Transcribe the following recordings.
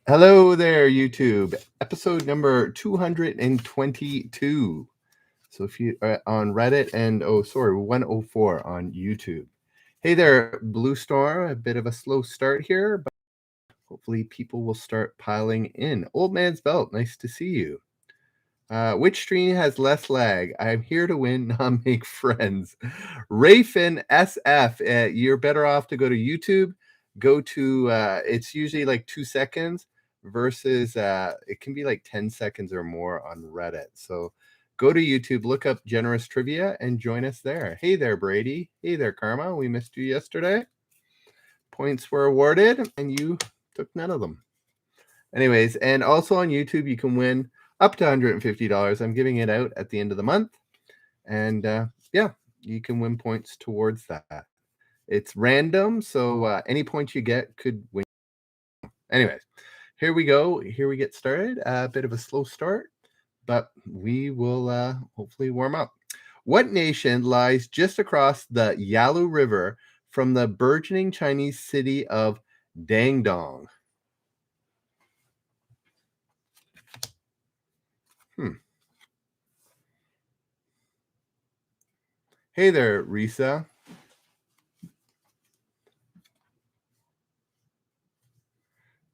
Hello there, YouTube. Episode number 222. So if you are on Reddit and 104 on YouTube. Hey there, Blue Storm. A bit of a slow start here, but hopefully people will start piling in. Old Man's Belt, nice to see you. Which stream has less lag? I'm here to win, not make friends. Rayfin SF, you're better off to go to YouTube. Go to, it's usually like 2 seconds versus it can be like 10 seconds or more on Reddit. So go to YouTube, look up Generous Trivia, and join us there. Hey there, Brady. Hey there, Karma. We missed you yesterday. Points were awarded, and you took none of them. Anyways, and also on YouTube, you can win up to $150. I'm giving it out at the end of the month. And yeah, you can win points towards that. It's random, so any points you get could win. Anyways, here we go. Here we get started. A bit of a slow start, but we will hopefully warm up. What nation lies just across the Yalu River from the burgeoning Chinese city of Dangdong? Hey there, Risa.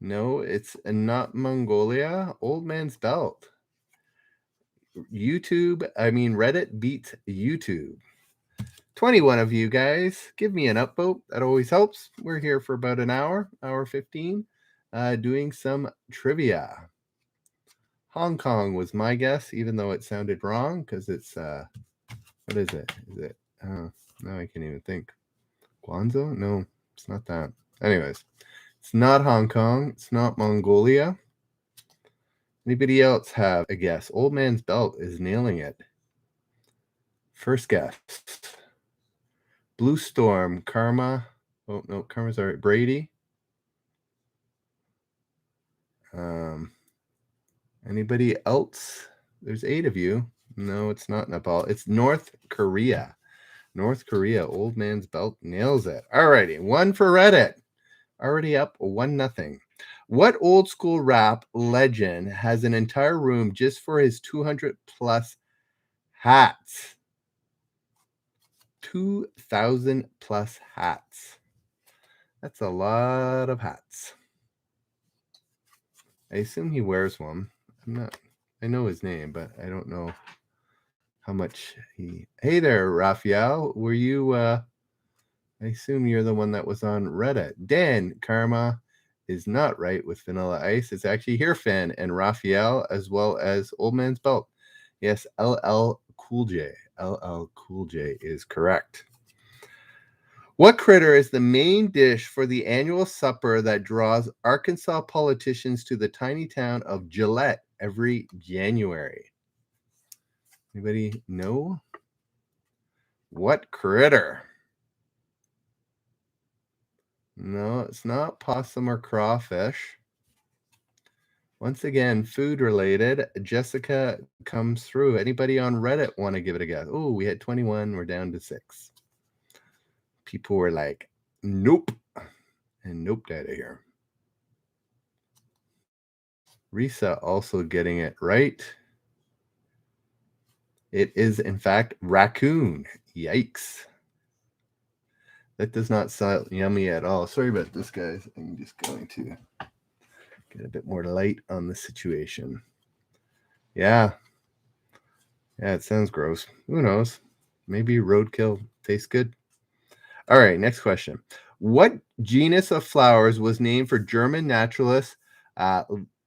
No, it's not Mongolia. Old Man's Belt. Reddit beats YouTube. 21 of you guys, give me an upvote. That always helps. We're here for about an hour 15, doing some trivia. Hong Kong was my guess, even though it sounded wrong because it's, what is it? Is it, now I can't even think. Guangzhou? No, it's not that. Anyways, it's not Hong Kong. It's not Mongolia. Anybody else have a guess? Old Man's Belt is nailing it. First guess. Blue Storm, Karma. Oh, no, Karma's all right. Brady. Anybody else? There's 8 of you. No, it's not Nepal. It's North Korea. North Korea. Old Man's Belt nails it. All righty. 1 for Reddit. Already up 1-0. What old school rap legend has an entire room just for his 200 plus hats? 2,000 plus hats. That's a lot of hats. I assume he wears one. I know his name, but I don't know how much he. Hey there, Raphael. Were you, I assume you're the one that was on Reddit. Dan, Karma is not right with Vanilla Ice. It's actually Hirfan and Raphael, as well as Old Man's Belt. Yes, LL Cool J. LL Cool J is correct. What critter is the main dish for the annual supper that draws Arkansas politicians to the tiny town of Gillette every January? Anybody know? What critter? No, it's not possum or crawfish. Once again, food related. Jessica comes through. Anybody on Reddit want to give it a guess? Oh, we had 21. We're down to 6. People were like, nope. And nope out of here. Risa also getting it right. It is, in fact, raccoon. Yikes. That does not sound yummy at all. Sorry about this, guys. I'm just going to get a bit more light on the situation. Yeah. Yeah, it sounds gross. Who knows? Maybe roadkill tastes good. All right, next question. What genus of flowers was named for German naturalist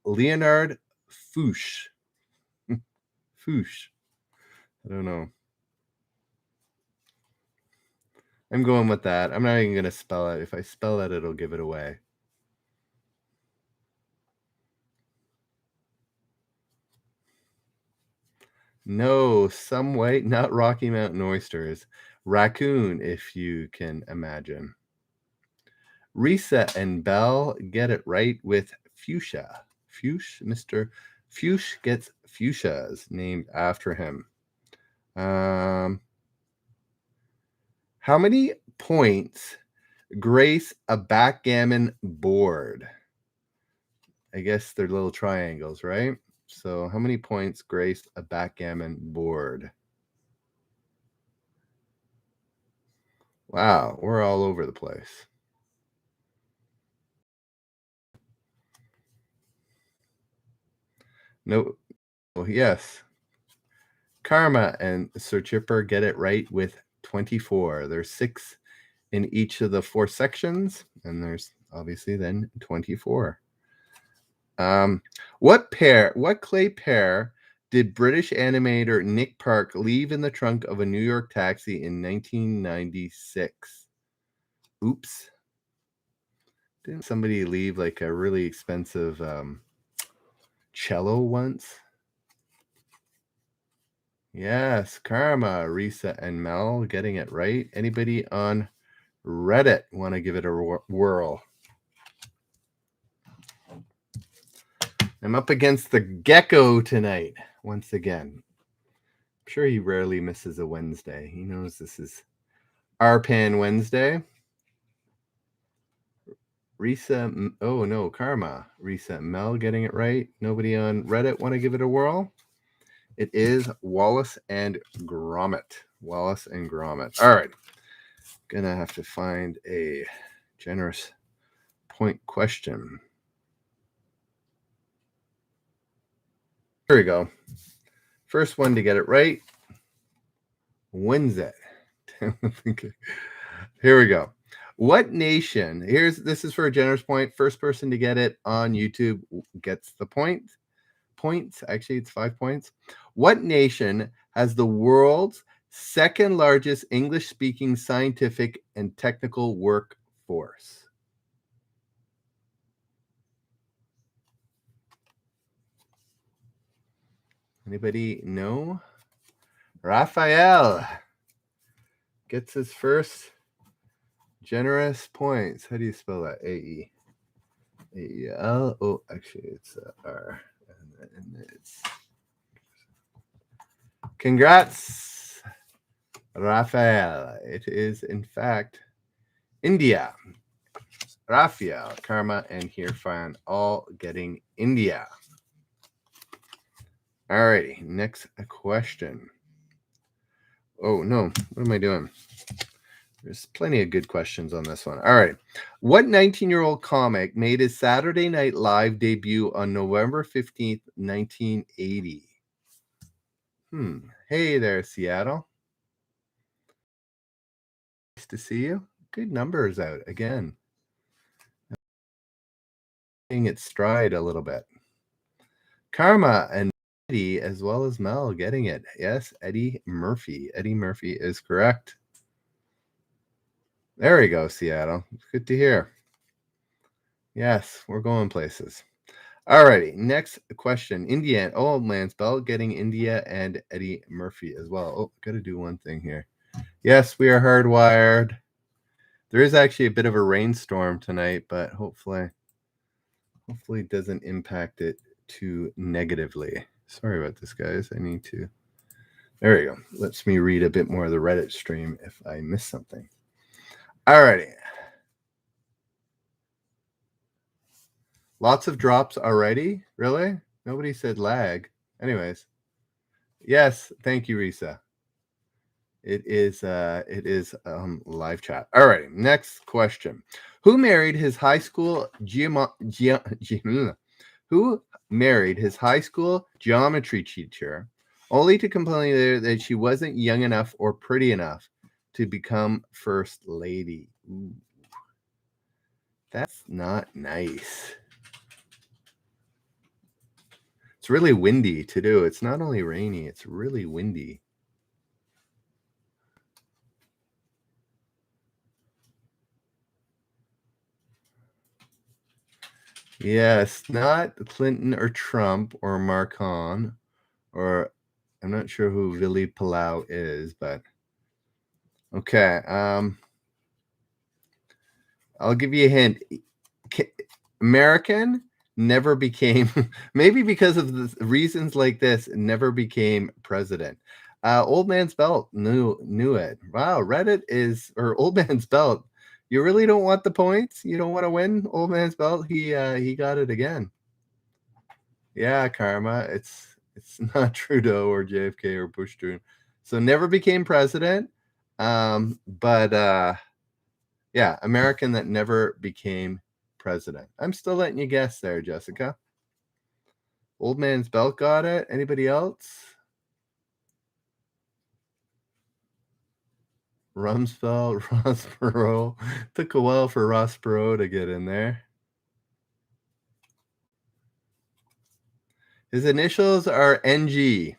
Leonard Fuchs? Fuchs. I don't know. I'm going with that. I'm not even going to spell it. If I spell it, it'll give it away. No, some white, not Rocky Mountain oysters. Raccoon, if you can imagine. Risa and Bell get it right with fuchsia. Fuchsia, Mr. Fuchs gets fuchsias named after him. How many points grace a backgammon board? I guess they're little triangles, right? So how many points graced a backgammon board? Wow, we're all over the place. No, yes. Karma and Sir Chipper get it right with 24. There's 6 in each of the 4 sections, and there's obviously then 24. What clay pair did British animator Nick Park leave in the trunk of a New York taxi in 1996? Oops. Didn't somebody leave like a really expensive cello once? Yes, Karma, Risa, and Mel getting it right. Anybody on Reddit want to give it a whirl? I'm up against the Gecko tonight once again. I'm sure he rarely misses a Wednesday. He knows this is RPAN Wednesday. Risa, oh no, Karma. Risa, Mel getting it right. Nobody on Reddit want to give it a whirl? It is Wallace and Gromit. Wallace and Gromit. All right. Gonna have to find a generous point question. Here we go. First one to get it right wins it. Here we go. What nation? This is for a generous point. First person to get it on YouTube gets the point. Points. Actually, it's 5 points. What nation has the world's second largest English-speaking scientific and technical workforce? Anybody know? Raphael gets his first generous points. How do you spell that? A-E. A-E-L. Oh, actually, it's R. And it's... Congrats, Raphael. It is, in fact, India. Raphael, Karma, and Hirfan all getting India. Alrighty, next question. Oh, no. What am I doing? There's plenty of good questions on this one. All right. What 19-year-old comic made his Saturday Night Live debut on November 15th, 1980? Hey there, Seattle. Nice to see you. Good numbers out again. Getting its stride a little bit. Karma and Eddie, as well as Mel, getting it. Yes, Eddie Murphy. Eddie Murphy is correct. There we go, Seattle. Good to hear. Yes, we're going places. Alrighty, next question. India and Old Man's Belt getting India and Eddie Murphy as well. Oh, got to do one thing here. Yes, we are hardwired. There is actually a bit of a rainstorm tonight, but hopefully it doesn't impact it too negatively. Sorry about this, guys. I need to... There we go. Lets me read a bit more of the Reddit stream if I miss something. Alrighty. Lots of drops already? Really? Nobody said lag. Anyways. Yes, thank you, Risa. It is live chat. All right, next question. Who married his high school geometry teacher only to complain that she wasn't young enough or pretty enough to become first lady? Ooh. That's not nice. It's really windy to do. It's not only rainy, it's really windy. Yes, not Clinton or Trump or Marcon, or I'm not sure who Vili Palau is, but okay. I'll give you a hint. American never became, maybe because of the reasons like this, never became president. Old Man's Belt knew it. Wow, Reddit is, or Old Man's Belt. You really don't want the points? You don't want to win Old Man's Belt? He got it again. Yeah, karma. It's not Trudeau or JFK or Bush Jr. So never became president. But yeah, American that never became president. I'm still letting you guess there, Jessica. Old Man's Belt got it. Anybody else? Rumsfeld, Ross Perot. Took a while for Ross Perot to get in there. His initials are NG.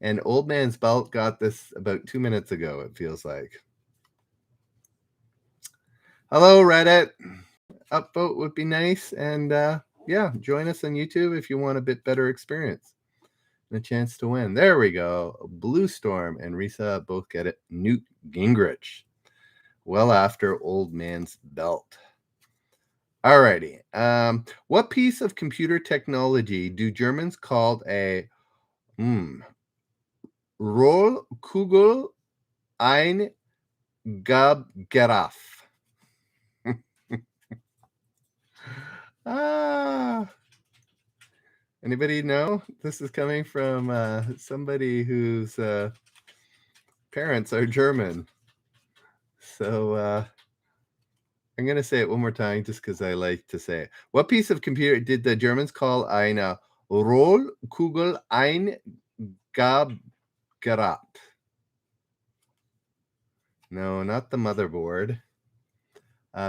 And Old Man's Belt got this about 2 minutes ago, it feels like. Hello, Reddit. Upvote would be nice. And yeah, join us on YouTube if you want a bit better experience and a chance to win. There we go. Blue Storm and Risa both get it. Newt Gingrich. Well after Old Man's Belt. Alrighty. What piece of computer technology do Germans call a Rollkugel ein Gabgeraf? Anybody know? This is coming from somebody whose parents are German. So I'm going to say it one more time just because I like to say it. What piece of computer did the Germans call eine Rollkugel ein Gabgeraf? No, not the motherboard.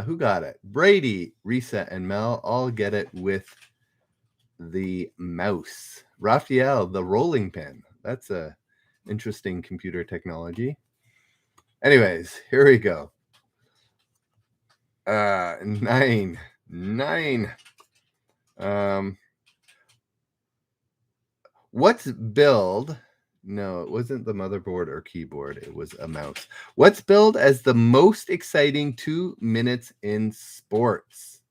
Who got it? Brady, Risa, and Mel all get it with the mouse. Raphael, the rolling pin. That's a interesting computer technology. Anyways, here we go. 9. What's billed? No, it wasn't the motherboard or keyboard. It was a mouse. What's billed as the most exciting 2 minutes in sports?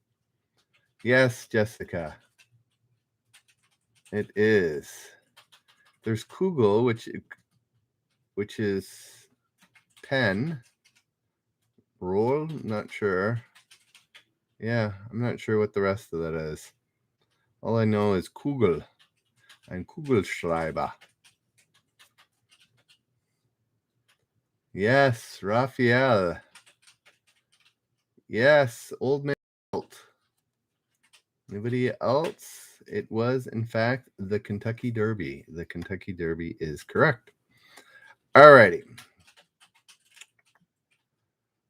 Yes, Jessica. It is. There's Kugel, which is pen. Roll, not sure. Yeah, I'm not sure what the rest of that is. All I know is Kugel and Kugelschreiber. Yes, Raphael. Yes, Old Man Belt. Anybody else? It was, in fact, the Kentucky Derby. The Kentucky Derby is correct. Alrighty.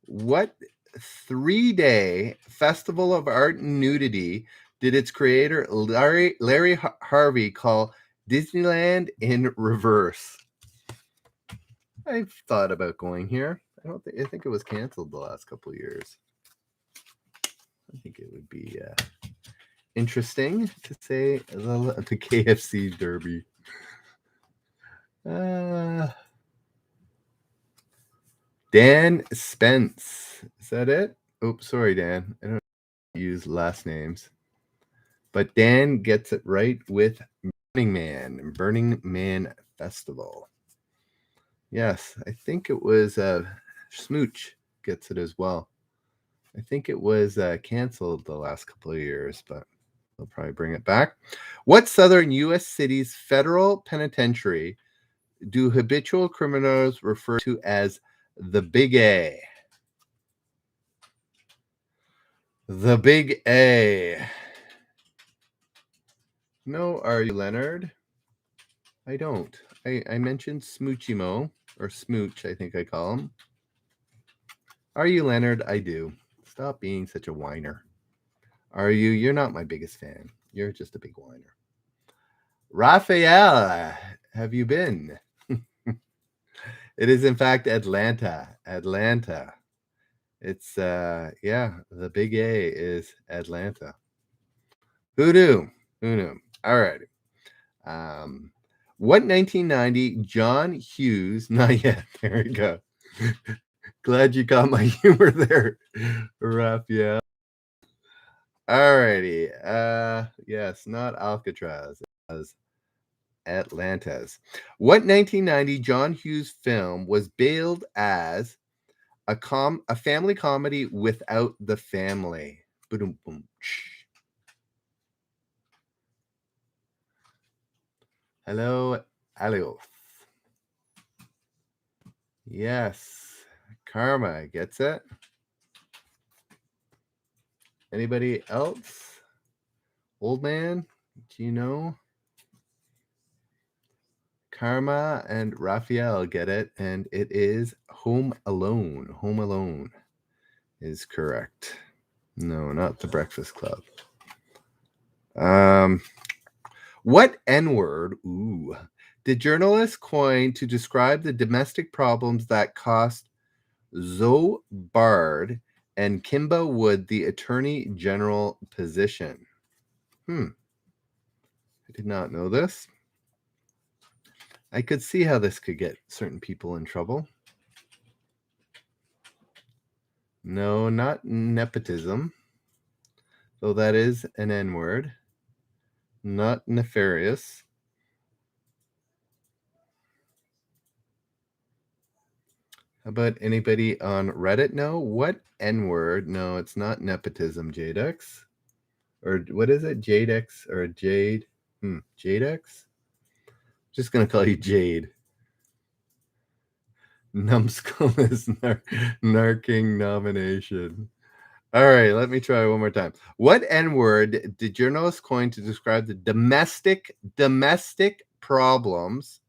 What 3-day festival of art and nudity did its creator Larry Harvey call Disneyland in reverse? I've thought about going here. I think it was canceled the last couple of years. I think it would be interesting to say the KFC Derby. Dan Spence. Is that it? Oops, sorry, Dan. I don't use last names. But Dan gets it right with Burning Man Festival. Yes, I think it was Smooch gets it as well. I think it was canceled the last couple of years, but they'll probably bring it back. What southern U.S. city's federal penitentiary do habitual criminals refer to as the Big A? The Big A. No, are you, Leonard? I don't. I mentioned Smoochimo, or Smooch, I think I call him. Are you, Leonard? I do. Stop being such a whiner. Are you? You're not my biggest fan. You're just a big whiner. Raphael, have you been? It is, in fact, Atlanta. It's, yeah, the Big A is Atlanta. Who knew? All right. What 1990 John Hughes? Not yet. There we go. Glad you got my humor there, Raphael. Alrighty. Yes, not Alcatraz. It was Atlantis. What 1990 John Hughes film was billed as a family comedy without the family? Boom, boom. Hello, Alioth. Yes. Karma gets it. Anybody else? Old man, do you know? Karma and Raphael get it, and it is Home Alone. Home Alone is correct. No, not The Breakfast Club. What N-word, did journalists coin to describe the domestic problems that cost Zoe Bard and Kimba Wood the Attorney General position? I did not know this. I could see how this could get certain people in trouble. No, not nepotism, though that is an N-word. Not nefarious. How about anybody on Reddit know? What N-word? No, it's not nepotism, Jadex. Or what is it? Jadex or Jade? Jadex? Just going to call you Jade. Numbskull is narking nomination. All right, let me try one more time. What N-word did journalists coin to describe the domestic problems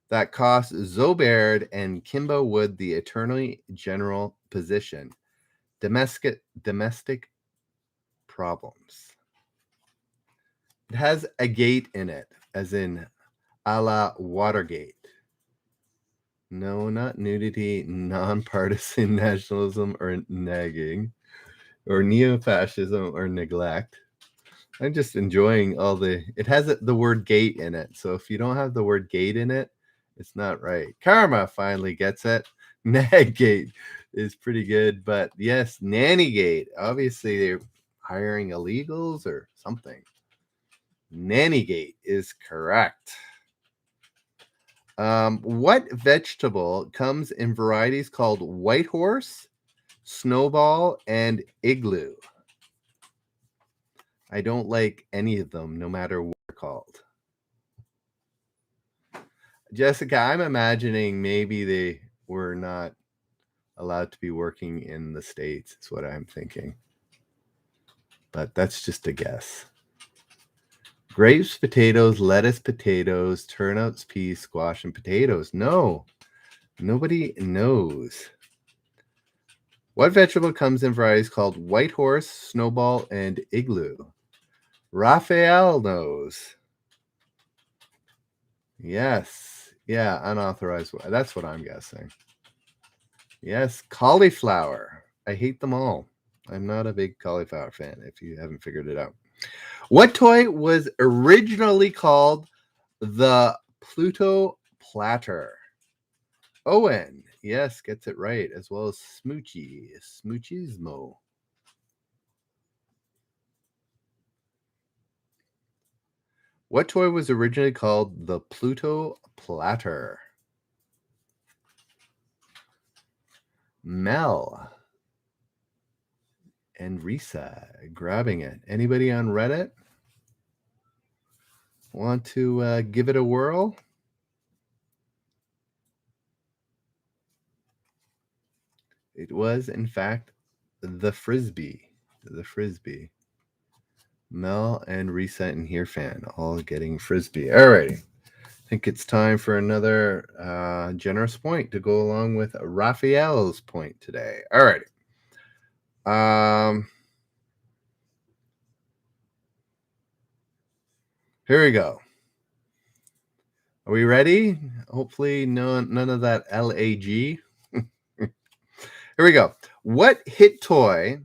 that cost Zoe Bard and Kimba Wood the Attorney General position? Domestic problems. It has a gate in it, as in a la Watergate. No, not nudity, nonpartisan nationalism, or nagging, or neo-fascism, or neglect. I'm just enjoying all it has the word gate in it. So if you don't have the word gate in it, it's not right. Karma finally gets it. Naggate is pretty good, but yes, Nannygate. Obviously, they're hiring illegals or something. Nannygate is correct. What vegetable comes in varieties called white horse, snowball, and igloo? I don't like any of them, no matter what they're called. Jessica, I'm imagining maybe they were not allowed to be working in the States, is what I'm thinking. But that's just a guess. Grapes, potatoes, lettuce, potatoes, turnips, peas, squash, and potatoes. No, nobody knows. What vegetable comes in varieties called white horse, snowball, and igloo? Raphael knows. Yes. Yeah, unauthorized. That's what I'm guessing. Yes, cauliflower. I hate them all. I'm not a big cauliflower fan, if you haven't figured it out. What toy was originally called the Pluto Platter? Owen, yes, gets it right, as well as Smoochie, Smoochismo. What toy was originally called the Pluto Platter? Mel and Risa grabbing it. Anybody on Reddit want to give it a whirl? It was, in fact, the Frisbee. The Frisbee. Mel and Risa and Here Fan all getting Frisbee. Alrighty. I think it's time for another generous point to go along with Raphael's point today. Alrighty. Here we go. Are we ready? Hopefully, none of that LAG. Here we go. What hit toy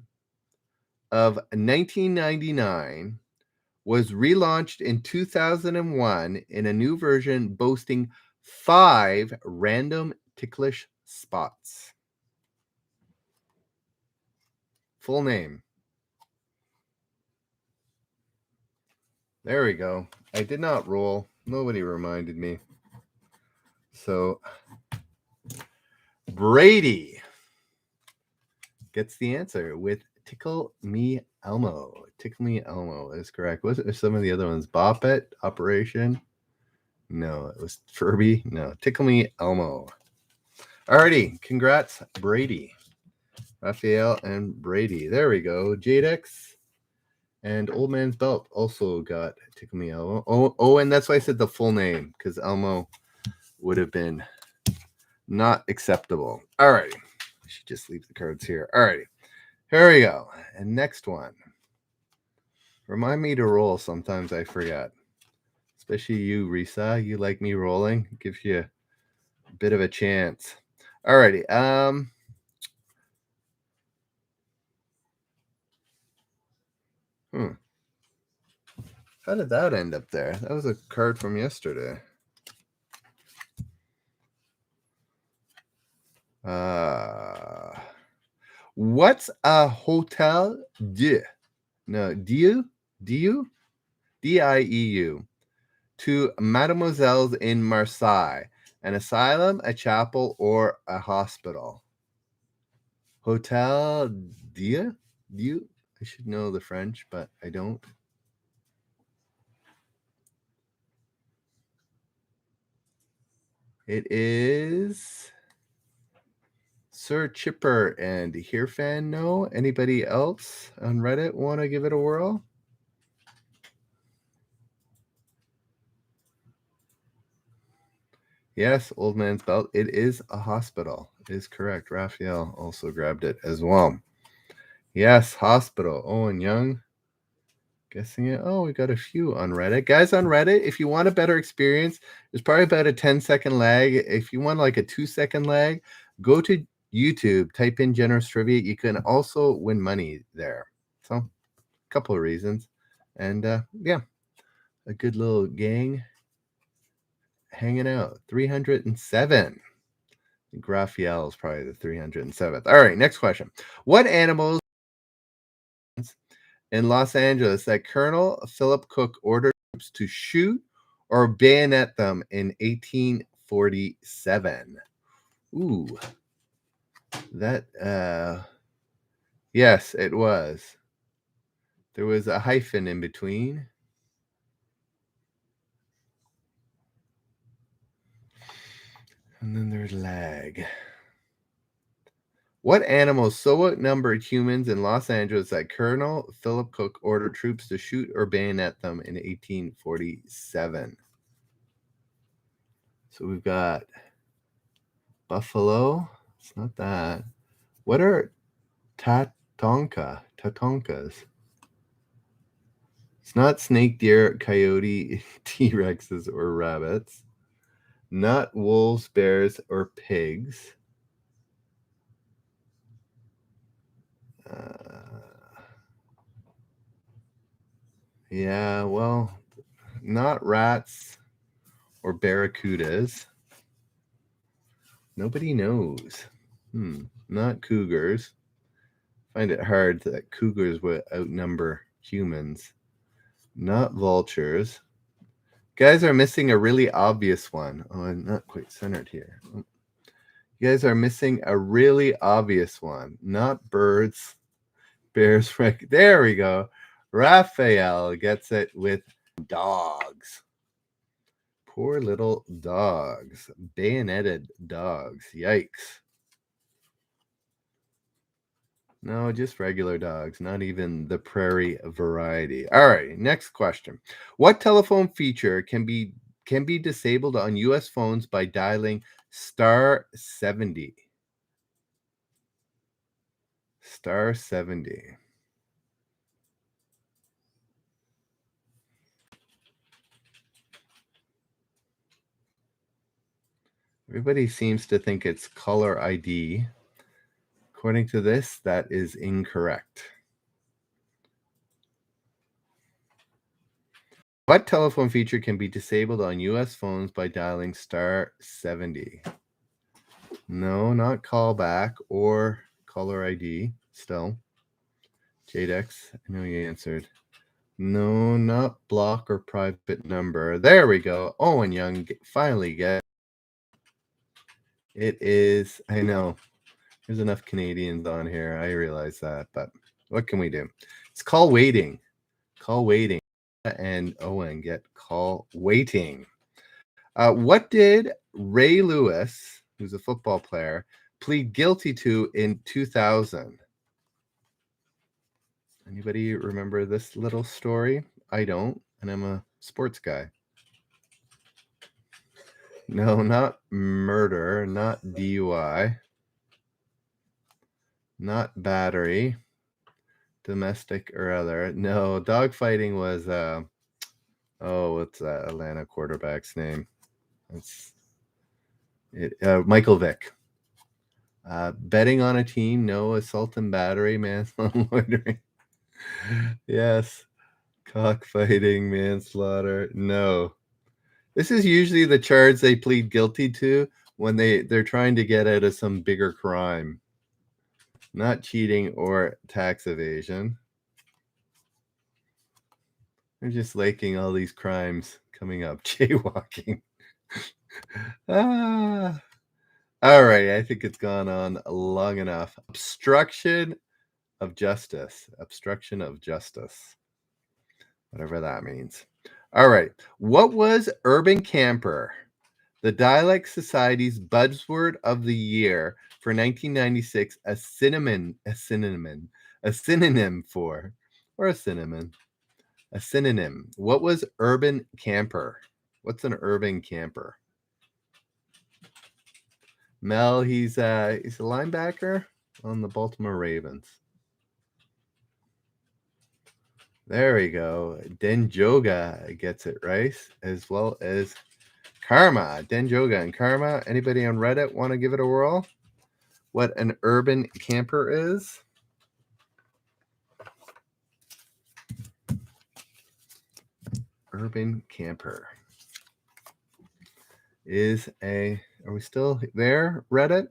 of 1999 was relaunched in 2001 in a new version boasting 5 random ticklish spots? Full name. There we go. I did not roll. Nobody reminded me. So Brady gets the answer with Tickle Me Elmo. Tickle Me Elmo is correct. What are some of the other ones? Bop It, Operation. No, it was Furby. No, Tickle Me Elmo. Alrighty, congrats, Brady. Raphael and Brady. There we go. Jadex and Old Man's Belt also got Tickle Me Elmo. Oh, and that's why I said the full name, because Elmo would have been not acceptable. Alrighty. I should just leave the cards here. Alrighty. Here we go. And next one. Remind me to roll. Sometimes I forget. Especially you, Risa. You like me rolling. It gives you a bit of a chance. Alrighty. How did that end up there? That was a card from yesterday. What's a hotel dieu? No, dieu? D-I-E-U. To Mademoiselles in Marseille. An asylum, a chapel, or a hospital. Hotel Dieu? Dieu? I should know the French, but I don't. It is Sir Chipper and Here Fan. No? Anybody else on Reddit want to give it a whirl? Yes, Old Man's Belt. It is a hospital. It is correct. Raphael also grabbed it as well. Yes, hospital. Owen Young. Guessing it. Oh, we got a few on Reddit. Guys on Reddit, if you want a better experience, there's probably about a 10-second lag. If you want like a 2-second lag, go to YouTube, type in Generous Trivia. You can also win money there. So, a couple of reasons. And yeah, a good little gang hanging out. 307. Raphael is probably the 307th. All right, next question. What animals in Los Angeles that Colonel Philip Cook ordered troops to shoot or bayonet them in 1847? Ooh, that, yes, it was. There was a hyphen in between. And then there's lag. What animals so outnumbered humans in Los Angeles that Colonel Philip Cook ordered troops to shoot or bayonet them in 1847? So we've got buffalo. It's not that. What are tatonkas? It's not snake, deer, coyote, T-Rexes, or rabbits. Not wolves, bears, or pigs. Yeah, well, not rats or barracudas. Nobody knows. Not cougars. Find it hard that cougars would outnumber humans. Not vultures. Guys are missing a really obvious one. Oh, I'm not quite centered here. You guys are missing a really obvious one. Not birds, bears. There we go. Raphael gets it with dogs. Poor little dogs. Bayoneted dogs. Yikes. No, just regular dogs, not even the prairie variety. All right, next question. What telephone feature can be disabled on US phones by dialing star 70? Star 70. Everybody seems to think it's caller ID. According to this, that is incorrect. What telephone feature can be disabled on US phones by dialing star 70? No, not callback or caller ID. Still. Jadex, I know you answered. No, not block or private number. There we go. Owen Young finally get it. Is, I know there's enough Canadians on here. I realize that, but what can we do? It's call waiting. Call waiting. And Owen get call waiting. What did Ray Lewis, who's a football player, plead guilty to in 2000? Anybody remember this little story? I don't, and I'm a sports guy. No, not murder, not DUI, not battery, domestic or other. No, dogfighting was what's that Atlanta quarterback's name? It's Michael Vick. Betting on a team, no. Assault and battery, manslaughter, loitering. Yes. Cockfighting, manslaughter, no. This is usually the charge they plead guilty to when they're trying to get out of some bigger crime. Not cheating or tax evasion. They're just liking all these crimes coming up. Jaywalking. All right, I think it's gone on long enough. Obstruction of justice. Obstruction of justice. Whatever that means. All right. What was Urban Camper, the Dialect Society's buzzword of the year for 1996, a synonym for, or a synonym? A synonym. What was Urban Camper? What's an urban camper? Mel, he's a linebacker on the Baltimore Ravens. There we go. Denjoga gets it right, as well as Karma. Denjoga and Karma. Anybody on Reddit want to give it a whirl? What an urban camper is? Urban camper is a... Are we still there, Reddit?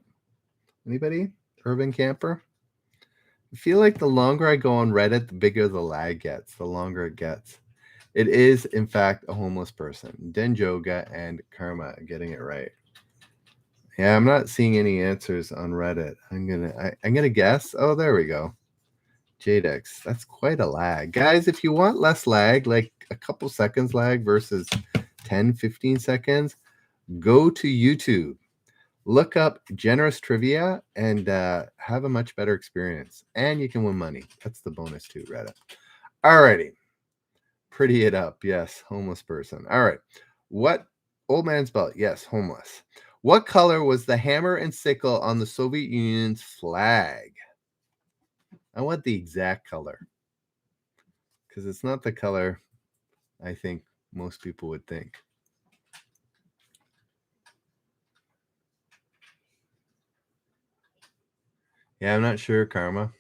Anybody? Urban camper? I feel like the longer I go on Reddit, the bigger the lag gets, the longer it gets. It is, in fact, a homeless person. Denjoga and Karma getting it right. Yeah, I'm not seeing any answers on Reddit. I'm gonna guess. Oh, there we go. Jadex. That's quite a lag. Guys, if you want less lag, like a couple seconds lag versus 10, 15 seconds, go to YouTube. Look up Generous Trivia and have a much better experience. And you can win money. That's the bonus too, Reddit. Alrighty. Pretty it up. Yes, homeless person. All right. What? Old man's belt. Yes, homeless. What color was the hammer and sickle on the Soviet Union's flag? I want the exact color because it's not the color I think most people would think. Yeah, I'm not sure, Karma.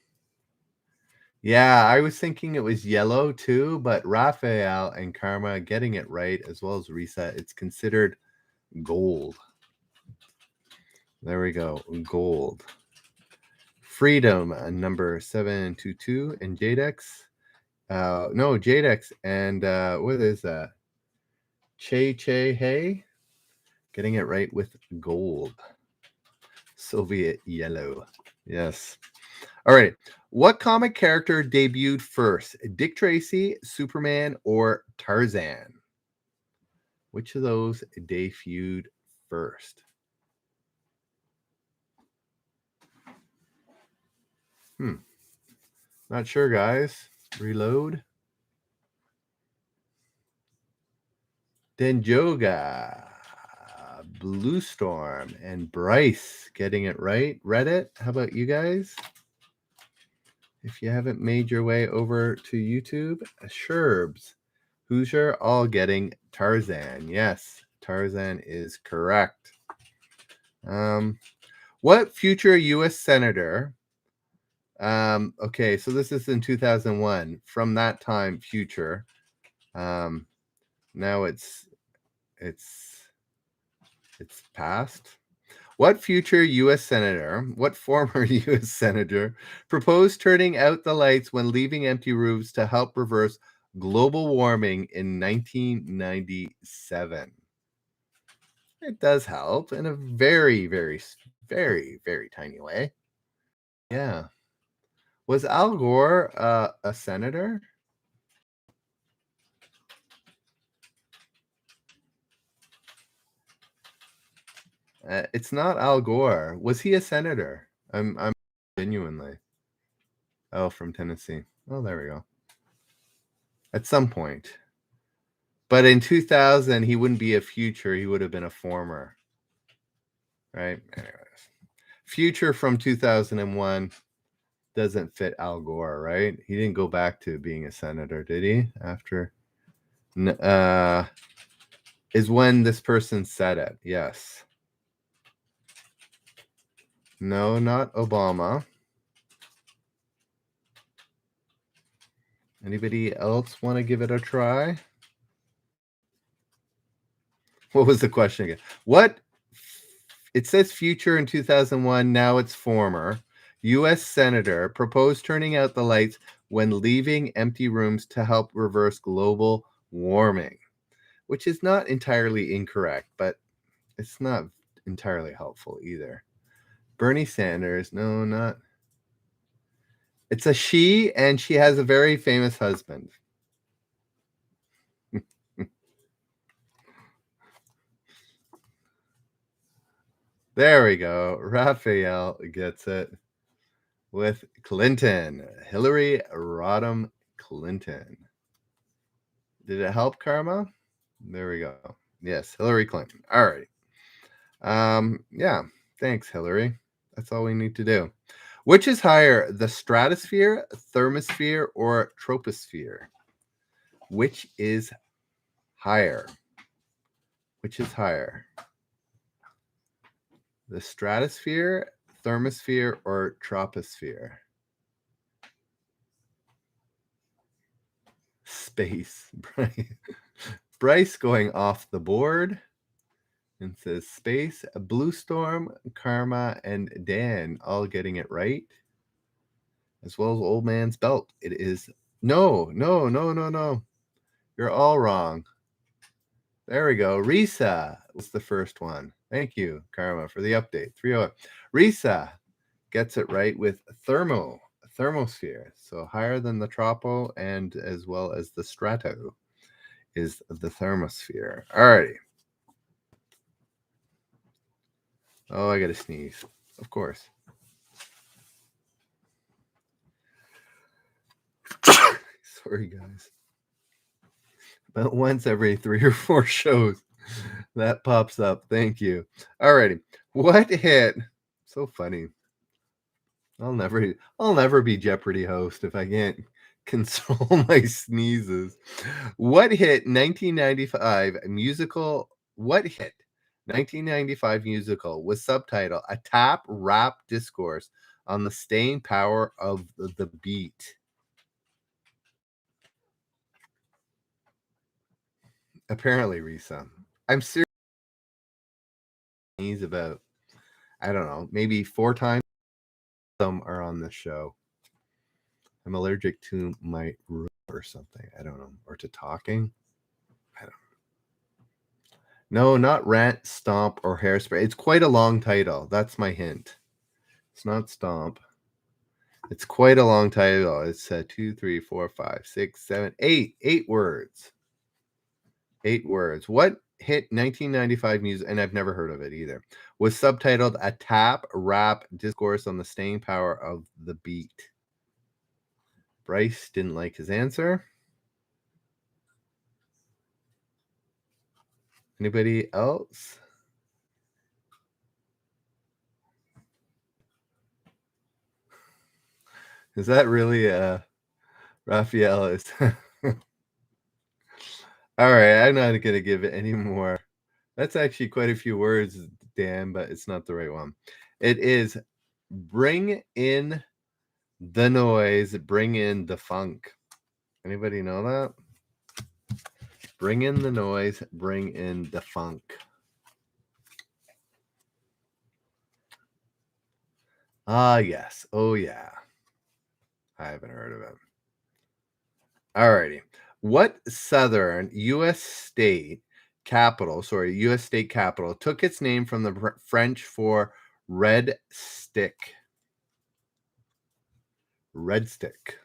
Yeah, I was thinking it was yellow too, but Raphael and Karma getting it right, as well as Reset. It's considered gold. There we go. Gold. Freedom, number 722, and Jadex. No, Jadex and what is that? Che Hey, getting it right with gold. Soviet yellow. Yes. All right. What comic character debuted first? Dick Tracy, Superman, or Tarzan? Which of those debuted first? Not sure, guys. Reload. Denjoga, Blue Storm, and Bryce getting it right. Reddit, how about you guys? If you haven't made your way over to YouTube, Sherbs, Hoosier, all getting Tarzan. Yes, Tarzan is correct. What future U.S. senator? Okay, so this is in 2001. From that time, future. Now it's past. What future U.S. senator, what former U.S. senator proposed turning out the lights when leaving empty rooms to help reverse global warming in 1997? It does help in a very, very, very, very tiny way. Yeah. Was Al Gore a senator? It's not Al Gore. Was he a senator? I'm genuinely. Oh, from Tennessee. Oh, there we go. At some point. But in 2000, he wouldn't be a future. He would have been a former. Right? Anyways. Future from 2001 doesn't fit Al Gore, right? He didn't go back to being a senator, did he? After is when this person said it. Yes. No, not Obama. Anybody else want to give it a try? What was the question again? What? It says future in 2001. Now it's former. U.S. Senator proposed turning out the lights when leaving empty rooms to help reverse global warming, which is not entirely incorrect, but it's not entirely helpful either. Bernie Sanders, no, not. It's a she, and she has a very famous husband. There we go. Raphael gets it with Clinton. Hillary Rodham Clinton. Did it help, Karma? There we go. Yes, Hillary Clinton. All right. Yeah. Thanks, Hillary. That's all we need to do. Which is higher, the stratosphere, thermosphere, or troposphere? Which is higher? Which is higher? The stratosphere, thermosphere, or troposphere? Space. Bryce going off the board and says space. Blue Storm, Karma, and Dan all getting it right, as well as Old Man's Belt. It is no. You're all wrong. There we go. Risa was the first one. Thank you, Karma, for the update. 3-0. Risa gets it right with thermosphere. So higher than the tropo and as well as the strato is the thermosphere. Alrighty. Oh, I gotta sneeze. Of course. Sorry, guys. About once every 3 or 4 shows that pops up. Thank you. Alrighty. What hit? So funny. I'll never be Jeopardy host if I can't control my sneezes. What hit 1995 musical? What hit 1995 musical was subtitled "A Tap Rap Discourse on the Staying Power of the Beat"? Apparently, Risa. I'm serious. He's about, I don't know, maybe 4 times. Some are on this show. I'm allergic to my room or something. I don't know. Or to talking. I don't know. No, not Rant, Stomp, or Hairspray. It's quite a long title. That's my hint. It's not Stomp. It's quite a long title. It's 2, 3, 4, 5, 6, 7, 8. 8 words. 8 words. What hit 1995 music, and I've never heard of it either, was subtitled "A Tap Rap Discourse on the Staying Power of the Beat"? Bryce didn't like his answer. Anybody else? Is that really Raphael? Is all right. I'm not going to give it any more. That's actually quite a few words, Dan, but it's not the right one. It is "Bring in the noise, bring in the funk." Anybody know that? Bring in the noise, bring in the funk. Ah, yes. Oh, yeah. I haven't heard of it. Alrighty. What southern U.S. state capital took its name from the French for red stick? Red stick.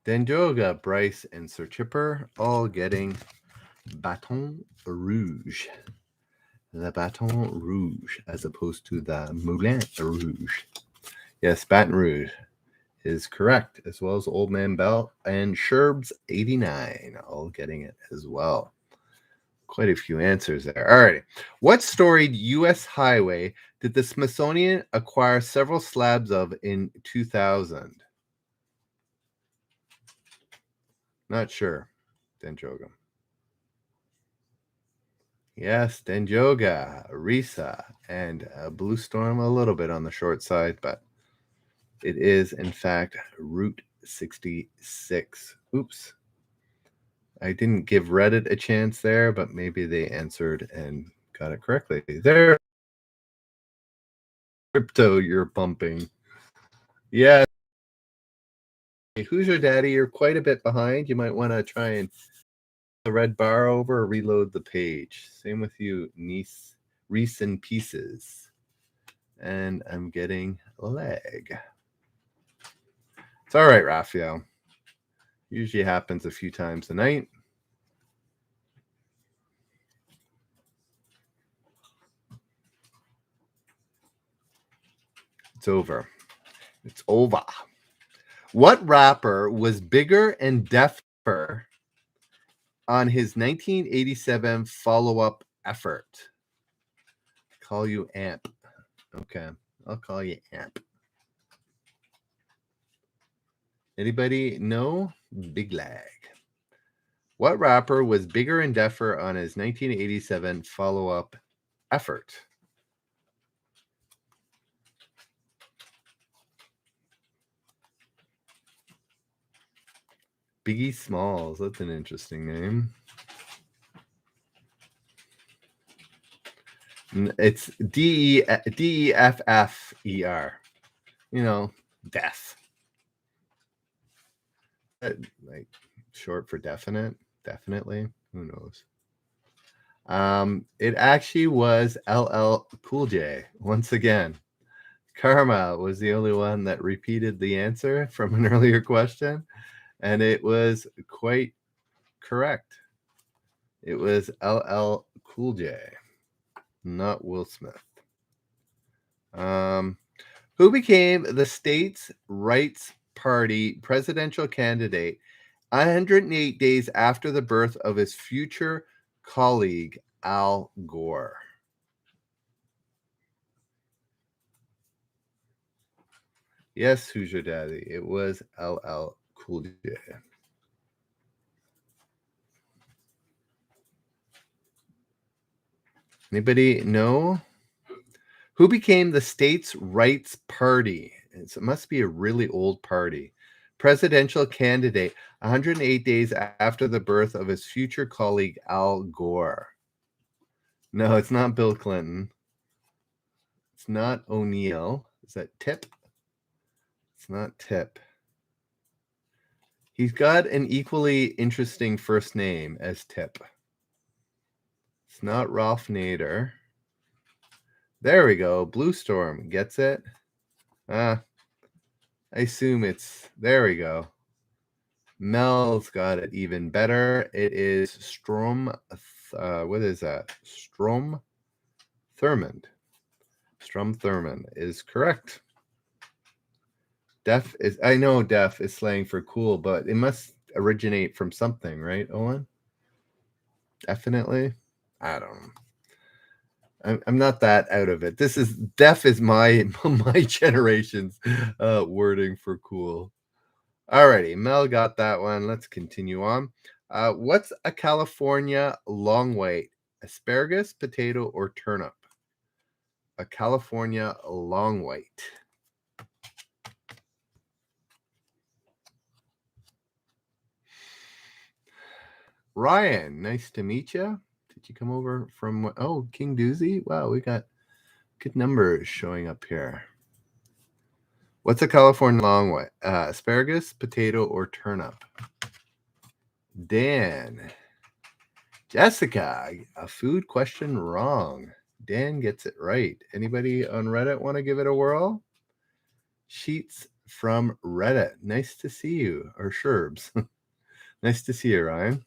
Denjoga, Bryce, and Sir Chipper all getting Baton Rouge. The Baton Rouge, as opposed to the Moulin Rouge. Yes, Baton Rouge is correct, as well as Old Man Bell and Sherb's 89, all getting it as well. Quite a few answers there. All right. What storied U.S. highway did the Smithsonian acquire several slabs of in 2000? Not sure. Denjoga. Yes, Denjoga, Risa, and Blue Storm a little bit on the short side, but it is, in fact, Route 66. Oops. I didn't give Reddit a chance there, but maybe they answered and got it correctly. There, Crypto, you're bumping. Yeah. Who's your daddy? You're quite a bit behind. You might want to try and the red bar over or reload the page. Same with you, niece, Reese in Pieces. And I'm getting leg. It's all right, Raphael. Usually happens a few times a night. It's over. It's over. What rapper was bigger and deafer on his 1987 follow-up effort? Call you Amp. Okay, I'll call you Amp. Anybody know? Big lag. What rapper was bigger and deafer on his 1987 follow-up effort? Biggie Smalls. That's an interesting name. It's Deffer. You know, death. Like short for definite. Definitely. Who knows? It actually was LL Cool J. Once again, Karma was the only one that repeated the answer from an earlier question, and it was quite correct. It was LL Cool J, not Will Smith. Who became the states' rights party presidential candidate 108 days after the birth of his future colleague Al Gore? Yes, who's your daddy? It was LL Cool J. Anybody know? Who became the states' rights party? It must be a really old party. Presidential candidate 108 days after the birth of his future colleague Al Gore. No, it's not Bill Clinton. It's not O'Neill. Is that Tip? It's not Tip. He's got an equally interesting first name as Tip. It's not Ralph Nader. There we go. Blue Storm gets it. I assume it's there we go. Mel's got it even better. It is Strom. What is that? Strom Thurmond. Strom Thurmond is correct. Deaf is. I know deaf is slang for cool, but it must originate from something, right, Owen? Definitely. I don't know. I'm not that out of it. This is deaf is my generation's wording for cool. Alrighty, Mel got that one. Let's continue on. What's a California long white? Asparagus, potato, or turnip? A California long white. Ryan, nice to meet you. Did you come over from, King Doozy? Wow, we got good numbers showing up here. What's a California long white? Asparagus, potato, or turnip? Dan. Jessica, a food question wrong. Dan gets it right. Anybody on Reddit want to give it a whirl? Sheets from Reddit. Nice to see you, or Sherbs. Nice to see you, Ryan.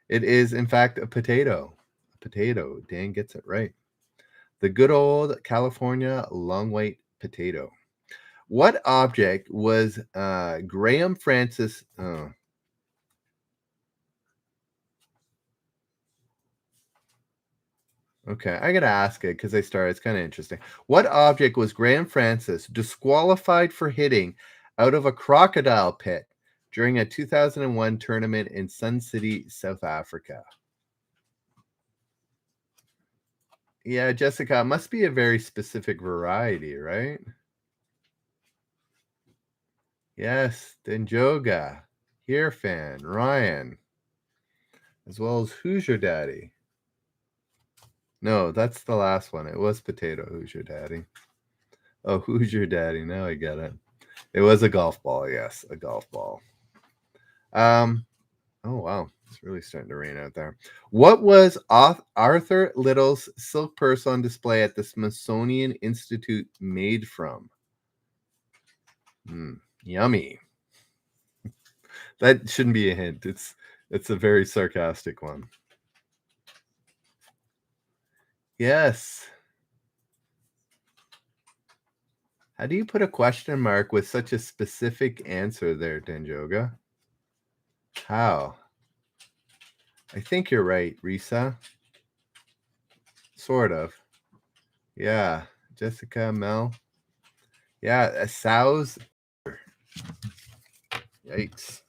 It is, in fact, a potato. A potato. Dan gets it right. The good old California long white potato. What object was Graham Francis? Okay, I gotta ask it because I started. It's kind of interesting. What object was Graham Francis disqualified for hitting out of a crocodile pit during a 2001 tournament in Sun City, South Africa? Yeah, Jessica, it must be a very specific variety, right? Yes, Denjoga, Here Fan, Ryan, as well as Hoosier Daddy. No, that's the last one. It was potato. Who's your daddy? Oh, who's your daddy? Now I get it. It was a golf ball. Yes, a golf ball. Oh wow, it's really starting to rain out there. What was Arthur Little's silk purse on display at the Smithsonian Institute made from? Yummy. That shouldn't be a hint. It's a very sarcastic one. Yes. How do you put a question mark with such a specific answer there, Denjoga? How? I think you're right, Risa. Sort of. Yeah. Jessica, Mel. Yeah, a sow's. Yikes.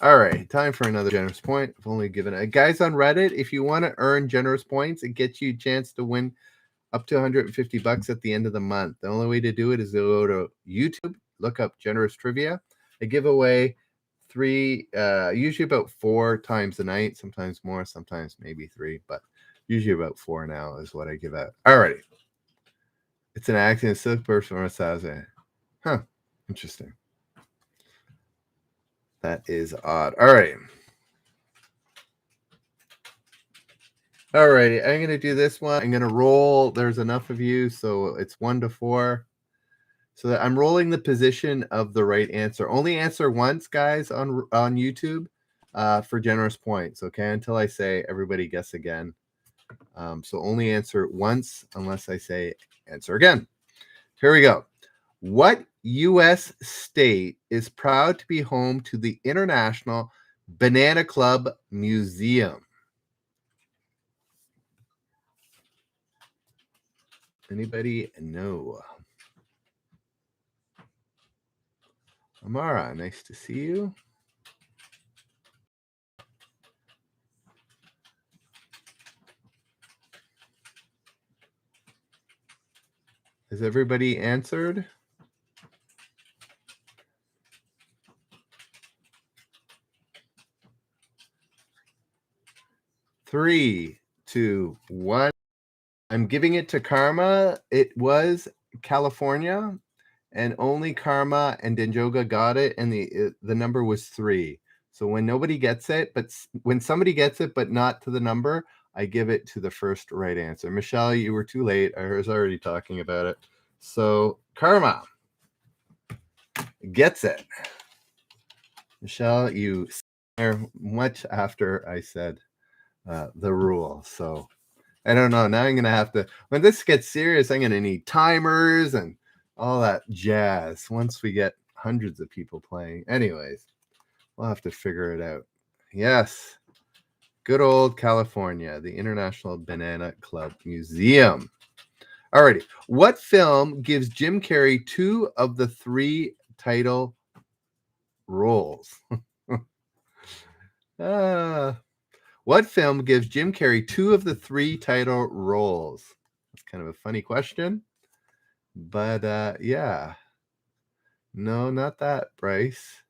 All right, time for another generous point. I've only given it. Guys on Reddit, if you want to earn generous points, it gets you a chance to win up to $150 at the end of the month. The only way to do it is to go to YouTube, look up Generous Trivia. I give away usually about 4 times a night, sometimes more, sometimes maybe 3, but usually about 4 now is what I give out. All righty. It's an accident, silk person or a Saze. Huh. Interesting. That is odd. All right. All righty. I'm going to do this one. I'm going to roll. There's enough of you, so it's 1 to 4. So that I'm rolling the position of the right answer. Only answer once, guys, on YouTube for generous points, okay? Until I say everybody guess again. So only answer once unless I say answer again. Here we go. What U.S. state is proud to be home to the International Banana Club Museum? Anybody know? Amara, nice to see you. Has everybody answered? Three, 2, 1. I'm giving it to Karma. It was California, and only Karma and Denjoga got it, and the number was 3. So when nobody gets it, but when somebody gets it, but not to the number, I give it to the first right answer. Michelle, you were too late. I was already talking about it. So Karma gets it. Michelle, you are much after I said the rule. So I don't know. Now I'm going to have to, when this gets serious, I'm going to need timers and all that jazz once we get hundreds of people playing. Anyways, we'll have to figure it out. Yes. Good old California, the International Banana Club Museum. Alrighty. What film gives Jim Carrey 2 of the 3 title roles? What film gives Jim Carrey 2 of the 3 title roles? That's kind of a funny question. But yeah. No, not that, Bryce.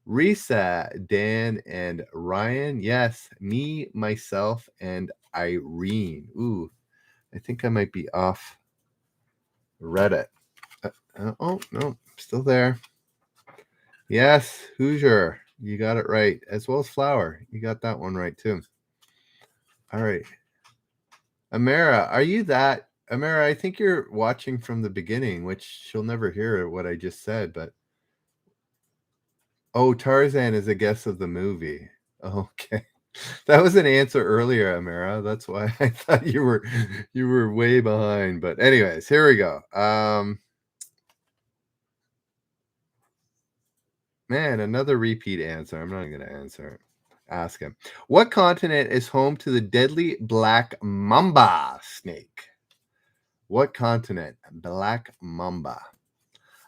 Risa, Dan, and Ryan. Yes, me, myself, and Irene. Ooh, I think I might be off Reddit. Oh, no, still there. Yes, Hoosier. You got it right. As well as Flower. You got that one right, too. All right. Amara, are you that Amara, I think you're watching from the beginning, which she'll never hear what I just said, but oh, Tarzan is a guess of the movie. Okay. That was an answer earlier, Amara. That's why I thought you were way behind. But anyways, here we go. Man, another repeat answer. I'm not going to answer it. Ask him. What continent is home to the deadly black mamba snake? What continent? Black mamba.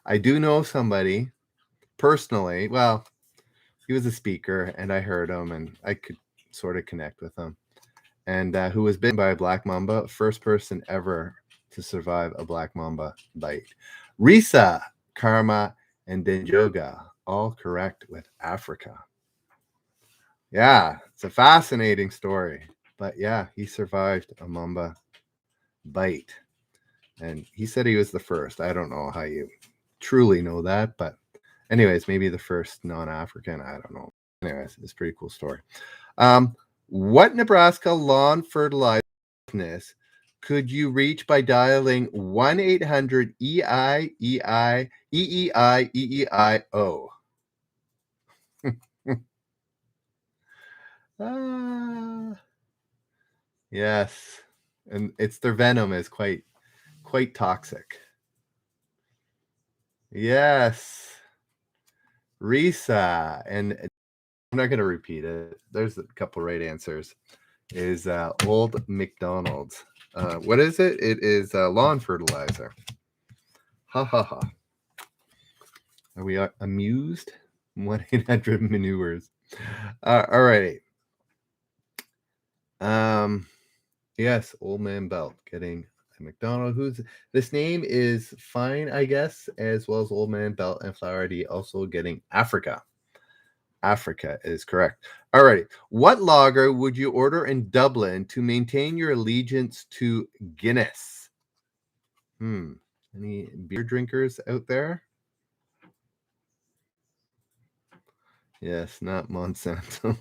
I do know somebody personally. Well, he was a speaker, and I heard him, and I could sort of connect with him. And who was bitten by a black mamba? First person ever to survive a black mamba bite. Risa, Karma, and Denjoga, all correct with Africa. Yeah, it's a fascinating story. But yeah, he survived a mamba bite. And he said he was the first. I don't know how you truly know that, but anyways, maybe the first non-African. I don't know. Anyways, it's a pretty cool story. What Nebraska lawn fertilizer business could you reach by dialing 1-800-EI-EI-EEI-EEI-O? Yes, and their venom is quite toxic. Yes, Risa, and I'm not going to repeat it. There's a couple right answers. Is Old McDonald's. What is it? It is lawn fertilizer. Ha ha ha. Are we amused? 1-800-manures. All righty. Yes, Old Man Belt getting a McDonald. This name is fine, I guess, as well as Old Man Belt and Flowerty also getting Africa. Africa is correct. All right. What lager would you order in Dublin to maintain your allegiance to Guinness? Any beer drinkers out there? Yes, not Monsanto.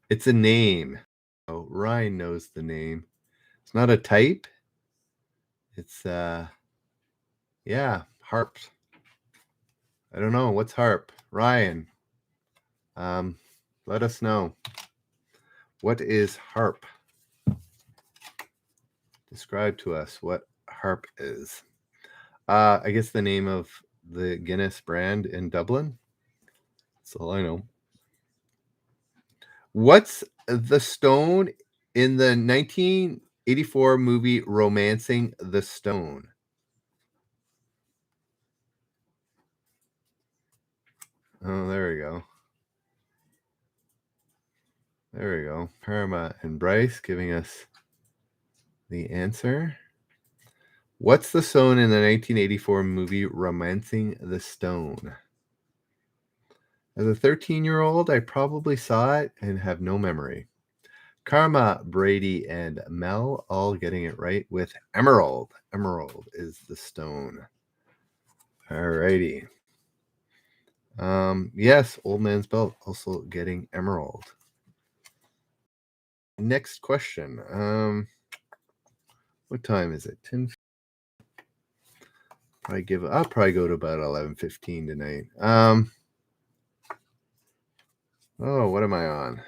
It's a name. Oh, Ryan knows the name. It's not a type. It's yeah, harp. I don't know. What's harp? Ryan. Let us know. What is harp? Describe to us what harp is. I guess the name of the Guinness brand in Dublin. That's all I know. What's the stone in the 1984 movie Romancing the Stone? Oh, there we go. There we go. Parma and Bryce giving us the answer. What's the stone in the 1984 movie Romancing the Stone? As a 13-year-old, I probably saw it and have no memory. Karma, Brady, and Mel all getting it right with emerald. Emerald is the stone. All righty. Yes, Old Man's Belt also getting emerald. Next question. What time is it? 10. I'll probably go to about 11:15 tonight. Oh, what am I on?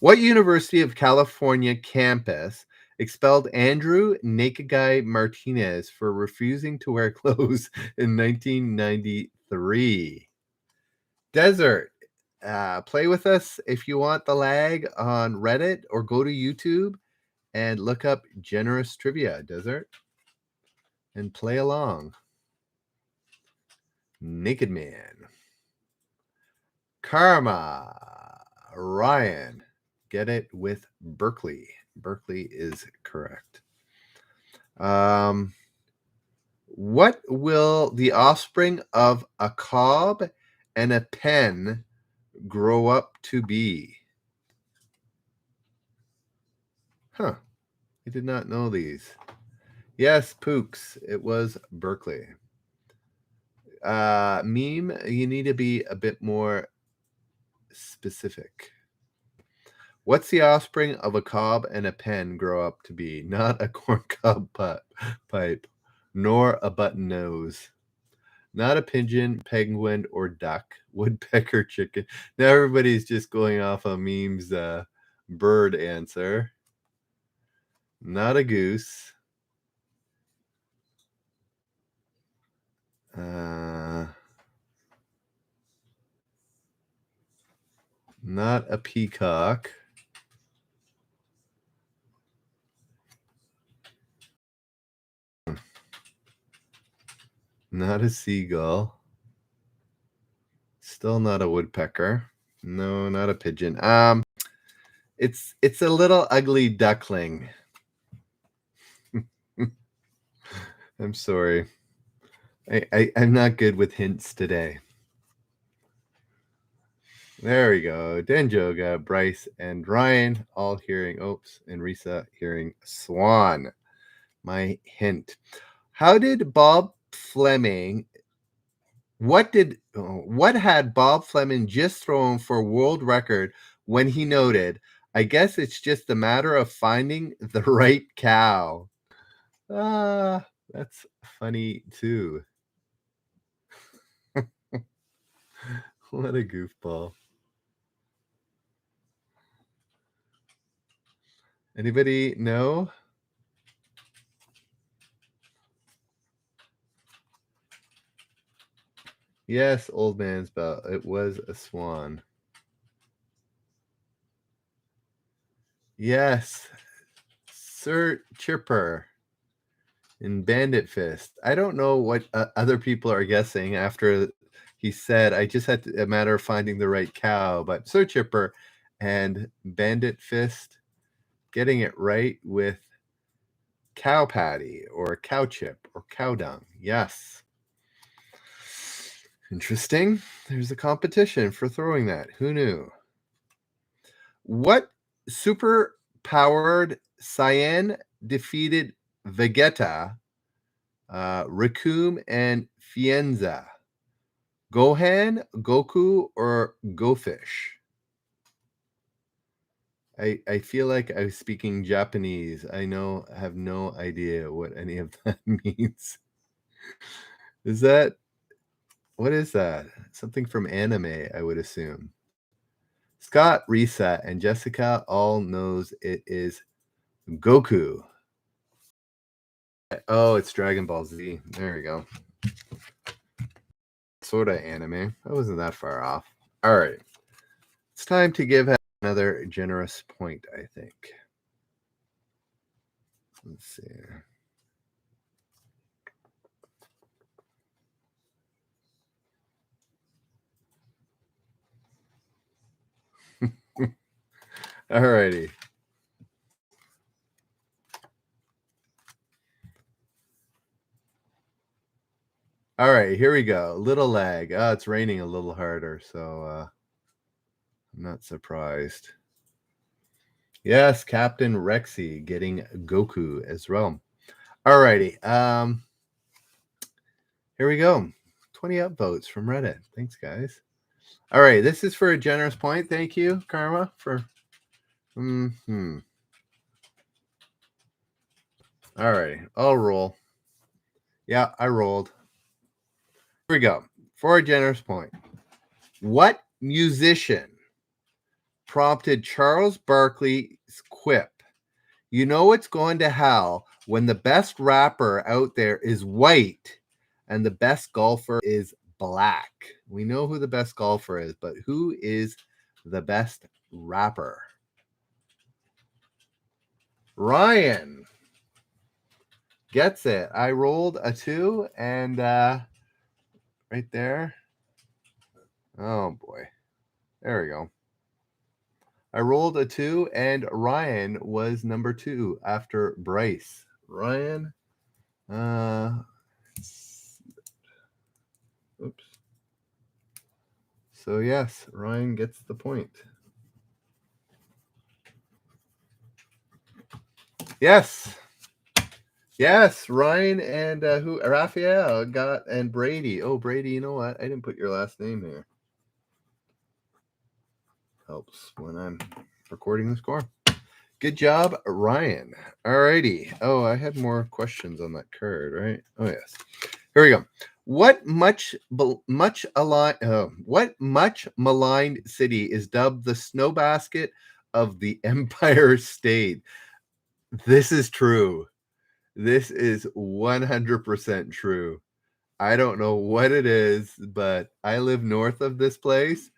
What University of California campus expelled Andrew Naked Guy Martinez for refusing to wear clothes in 1993? Desert. Play with us if you want the lag on Reddit, or go to YouTube and look up Generous Trivia, Desert, and play along. Naked Man. Karma. Ryan. Get it with Berkeley. Berkeley is correct. What will the offspring of a cob and a pen grow up to be? Huh. I did not know these. Yes, Pooks. It was Berkeley. Meme, you need to be a bit more specific. What's the offspring of a cob and a pen grow up to be? Not a corncob pipe, nor a button nose. Not a pigeon, penguin, or duck. Woodpecker, chicken. Now everybody's just going off of memes. Bird answer. Not a goose. Not a peacock. Not a seagull. Still not a woodpecker. No, not a pigeon. It's a little ugly duckling. I'm sorry. I'm not good with hints today. There we go. Denjoga, Bryce, and Ryan all hearing and Risa hearing swan. My hint. How did Bob Fleming what had Bob Fleming just thrown for world record when he noted, I guess it's just a matter of finding the right cow? That's funny too. What a goofball. Anybody know? Yes, old man's bell. It was a swan. Yes, Sir Chipper in Bandit Fist. I don't know what other people are guessing after he said, I just had a matter of finding the right cow, but Sir Chipper and Bandit Fist getting it right with cow patty or cow chip or cow dung. Yes. Interesting. There's a competition for throwing that. Who knew? What super powered Cyan defeated Vegeta, Raccoon, and Fienza? Gohan, Goku, or Go Fish? I feel like I was speaking Japanese. I have no idea what any of that means. What is that? Something from anime, I would assume. Scott, Risa, and Jessica all knows it is Goku. Oh, it's Dragon Ball Z. There we go. Sort of anime. I wasn't that far off. All right. It's time to give another generous point, I think. Let's see. All righty. All right, here we go. Little lag. It's raining a little harder, so I'm not surprised. Yes, Captain Rexy getting Goku as well. All righty. Here we go. 20 upvotes from Reddit. Thanks, guys. All right, this is for a generous point. Thank you, Karma, for. All right, I'll roll. Yeah, I rolled. Here we go. For a generous point. What musician prompted Charles Barkley's quip? You know it's going to hell when the best rapper out there is white and the best golfer is black. We know who the best golfer is, but who is the best rapper? Ryan gets it. I rolled a 2 and right there. Oh boy. There we go. I rolled a 2 and Ryan was number 2 after Bryce. Ryan, oops. So yes, Ryan gets the point. Yes. Yes, Ryan and Raphael got, and Brady. Oh, Brady, you know what? I didn't put your last name here. Helps when I'm recording the score. Good job, Ryan. All righty. Oh, I had more questions on that card, right? Oh, yes. Here we go. What much maligned city is dubbed the snow basket of the Empire State? This is true. This is 100% true. I don't know what it is, but I live north of this place,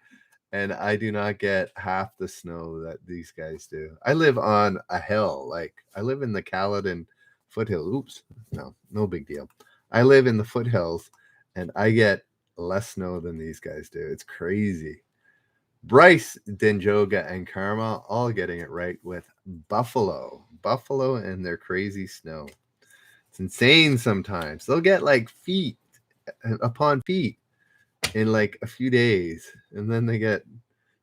and I do not get half the snow that these guys do. I live on a hill. Like, I live in the Caledon foothill. Oops. No big deal. I live in the foothills, and I get less snow than these guys do. It's crazy. Bryce, Denjoga, and Karma all getting it right with Buffalo. Buffalo and their crazy snow. It's insane sometimes. They'll get like feet upon feet in like a few days, and then they get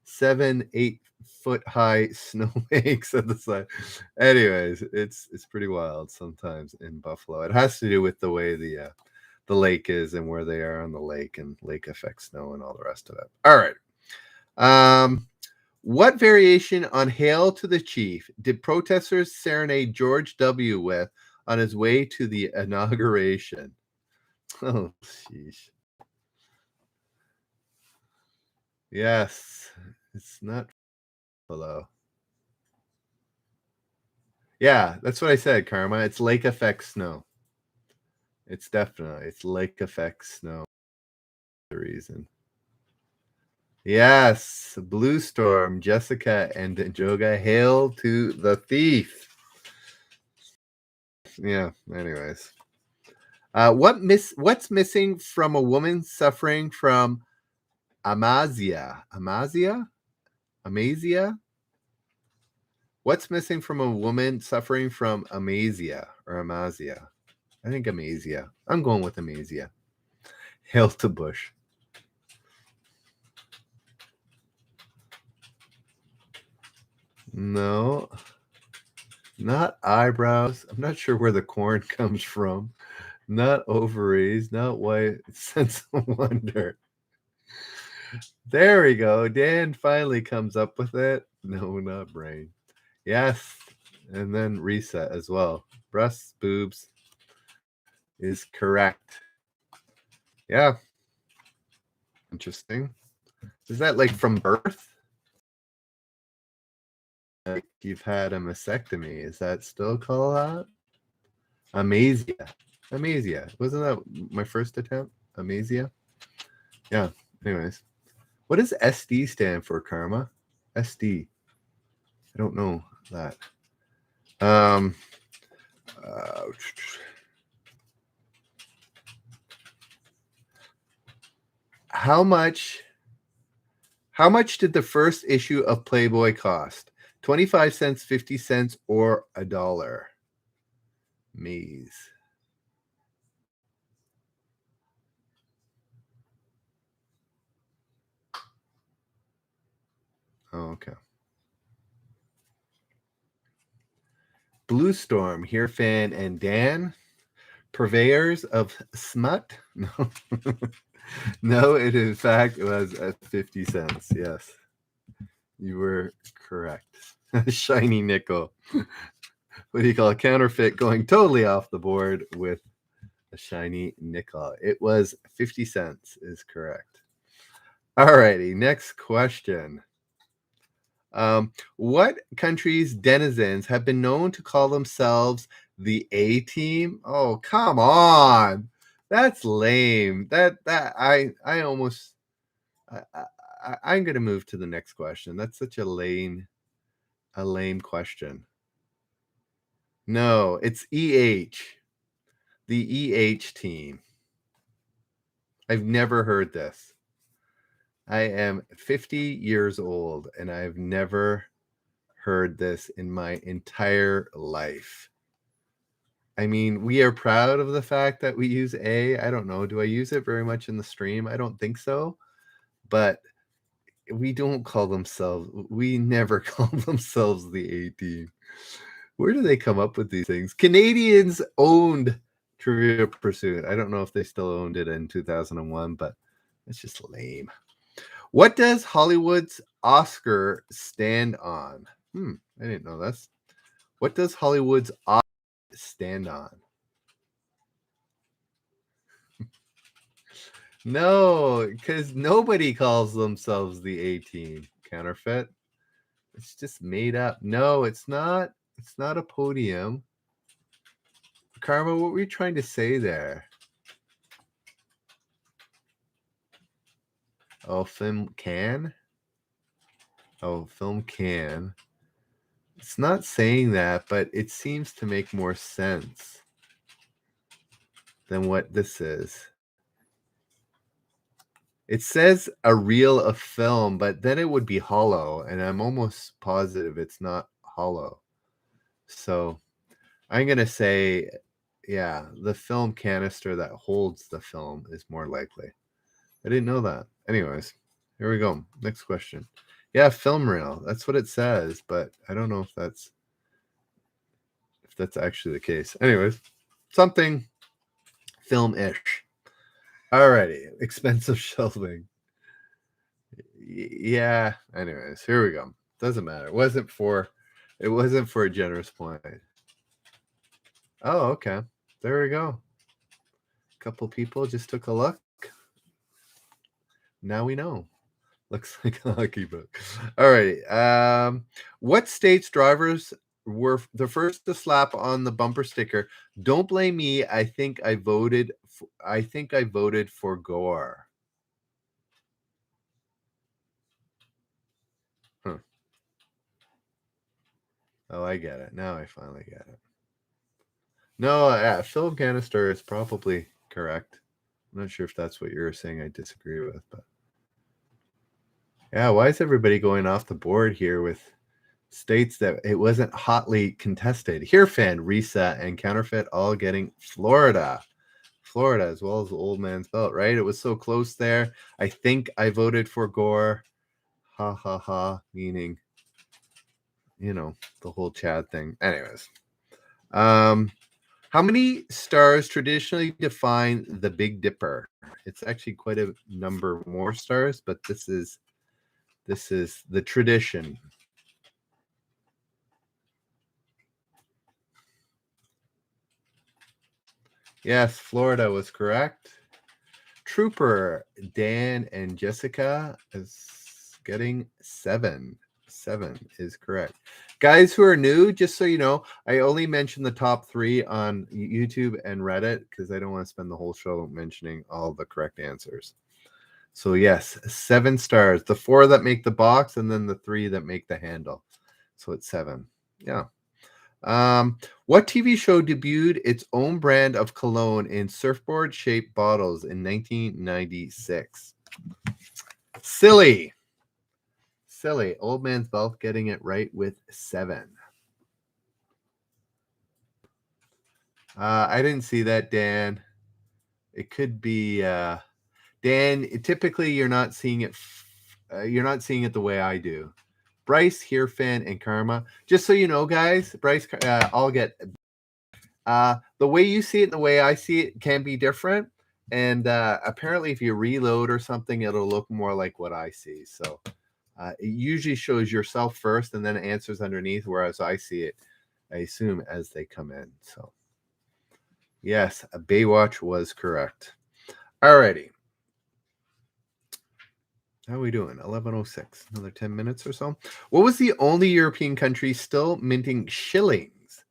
7-8 foot high snowflakes at the side. Anyways, it's pretty wild sometimes in Buffalo. It has to do with the way the lake is and where they are on the lake, and lake effect snow and all the rest of it. All right. What variation on Hail to the Chief did protesters serenade George W. with on his way to the inauguration? Oh, sheesh. Yes, it's not below. Yeah, that's what I said, Karma. It's lake effect snow. It's lake effect snow. The reason. Yes, Blue Storm, Jessica, and Joga. Hail to the thief. Yeah. Anyways, what's missing from a woman suffering from amasia? Amasia? What's missing from a woman suffering from amasia or amasia? I think amasia. I'm going with amasia. Hail to Bush. No, not eyebrows. I'm not sure where the corn comes from. Not ovaries, not white. Sense of wonder. There we go. Dan finally comes up with it. No, not brain. Yes. And then reset as well. Breasts, boobs is correct. Yeah. Interesting. Is that like from birth? Like you've had a mastectomy. Is that still called that? Amasia. Wasn't that my first attempt? Amasia? Yeah. Anyways. What does SD stand for, Karma? SD. I don't know that. How much did the first issue of Playboy cost? 25 cents, 50 cents, or $1? Maze. Oh, okay. Blue Storm, here, Fan and Dan, purveyors of smut. No, no, it in fact was at 50 cents. Yes, you were correct. Shiny nickel. What do you call a counterfeit going totally off the board with a shiny nickel? It was 50 cents is correct. All righty, next question. What country's denizens have been known to call themselves the A team? Oh, come on. That's lame. I'm going to move to the next question. That's such a lame question. No, it's EH. The EH team. I've never heard this. I am 50 years old and I've never heard this in my entire life. I mean, we are proud of the fact that we use A. I don't know. Do I use it very much in the stream? I don't think so. But we don't call themselves, we never call themselves the A team. Where do they come up with these things? Canadians owned Trivial Pursuit. I don't know if they still owned it in 2001, but it's just lame. What does Hollywood's Oscar stand on? I didn't know this. What does Hollywood's eye stand on? No, because nobody calls themselves the A-Team. Counterfeit. It's just made up. No, it's not. It's not a podium. Karma, what were you trying to say there? Oh, film can? Oh, film can. It's not saying that, but it seems to make more sense than what this is. It says a reel of film, but then it would be hollow, and I'm almost positive it's not hollow. So I'm going to say, yeah, the film canister that holds the film is more likely. I didn't know that. Anyways, here we go. Next question. Yeah, film reel. That's what it says, but I don't know if that's actually the case. Anyways, something film-ish. Alrighty, expensive shelving. Yeah. Anyways, here we go. Doesn't matter. It wasn't for a generous point. Oh, okay. There we go. A couple people just took a look. Now we know. Looks like a lucky book. All right. What state's drivers were the first to slap on the bumper sticker? Don't blame me. I think I voted. I think I voted for Gore. Huh. Oh, I get it. Now I finally get it. No, Philip Canister is probably correct. I'm not sure if that's what you're saying. I disagree with, but yeah, why is everybody going off the board here with states that it wasn't hotly contested? Here, fan, Risa, and Counterfeit all getting Florida. Florida, as well as the Old Man's Belt, right? It was so close there. I think I voted for Gore. Ha ha ha, meaning, the whole Chad thing. Anyways. How many stars traditionally define the Big Dipper? It's actually quite a number more stars, but this is the tradition. Yes, Florida was correct. Trooper, Dan, and Jessica is getting 7. 7 is correct. Guys who are new, just so you know, I only mentioned the top 3 on YouTube and Reddit because I don't want to spend the whole show mentioning all the correct answers. So yes, 7 stars. The 4 that make the box, and then the 3 that make the handle. So it's 7. Yeah. What TV show debuted its own brand of cologne in surfboard-shaped bottles in 1996? Silly. Old Man's Belt getting it right with 7. I didn't see that, Dan. It could be Dan. Typically, you're not seeing it. You're not seeing it the way I do. Bryce, here, fan, and Karma. Just so you know, guys, Bryce, I'll get the way you see it and the way I see it can be different. And apparently, if you reload or something, it'll look more like what I see. So it usually shows yourself first and then answers underneath, whereas I see it, I assume, as they come in. So yes, Baywatch was correct. Alrighty. How are we doing? 11:06. Another 10 minutes or so. What was the only European country still minting shillings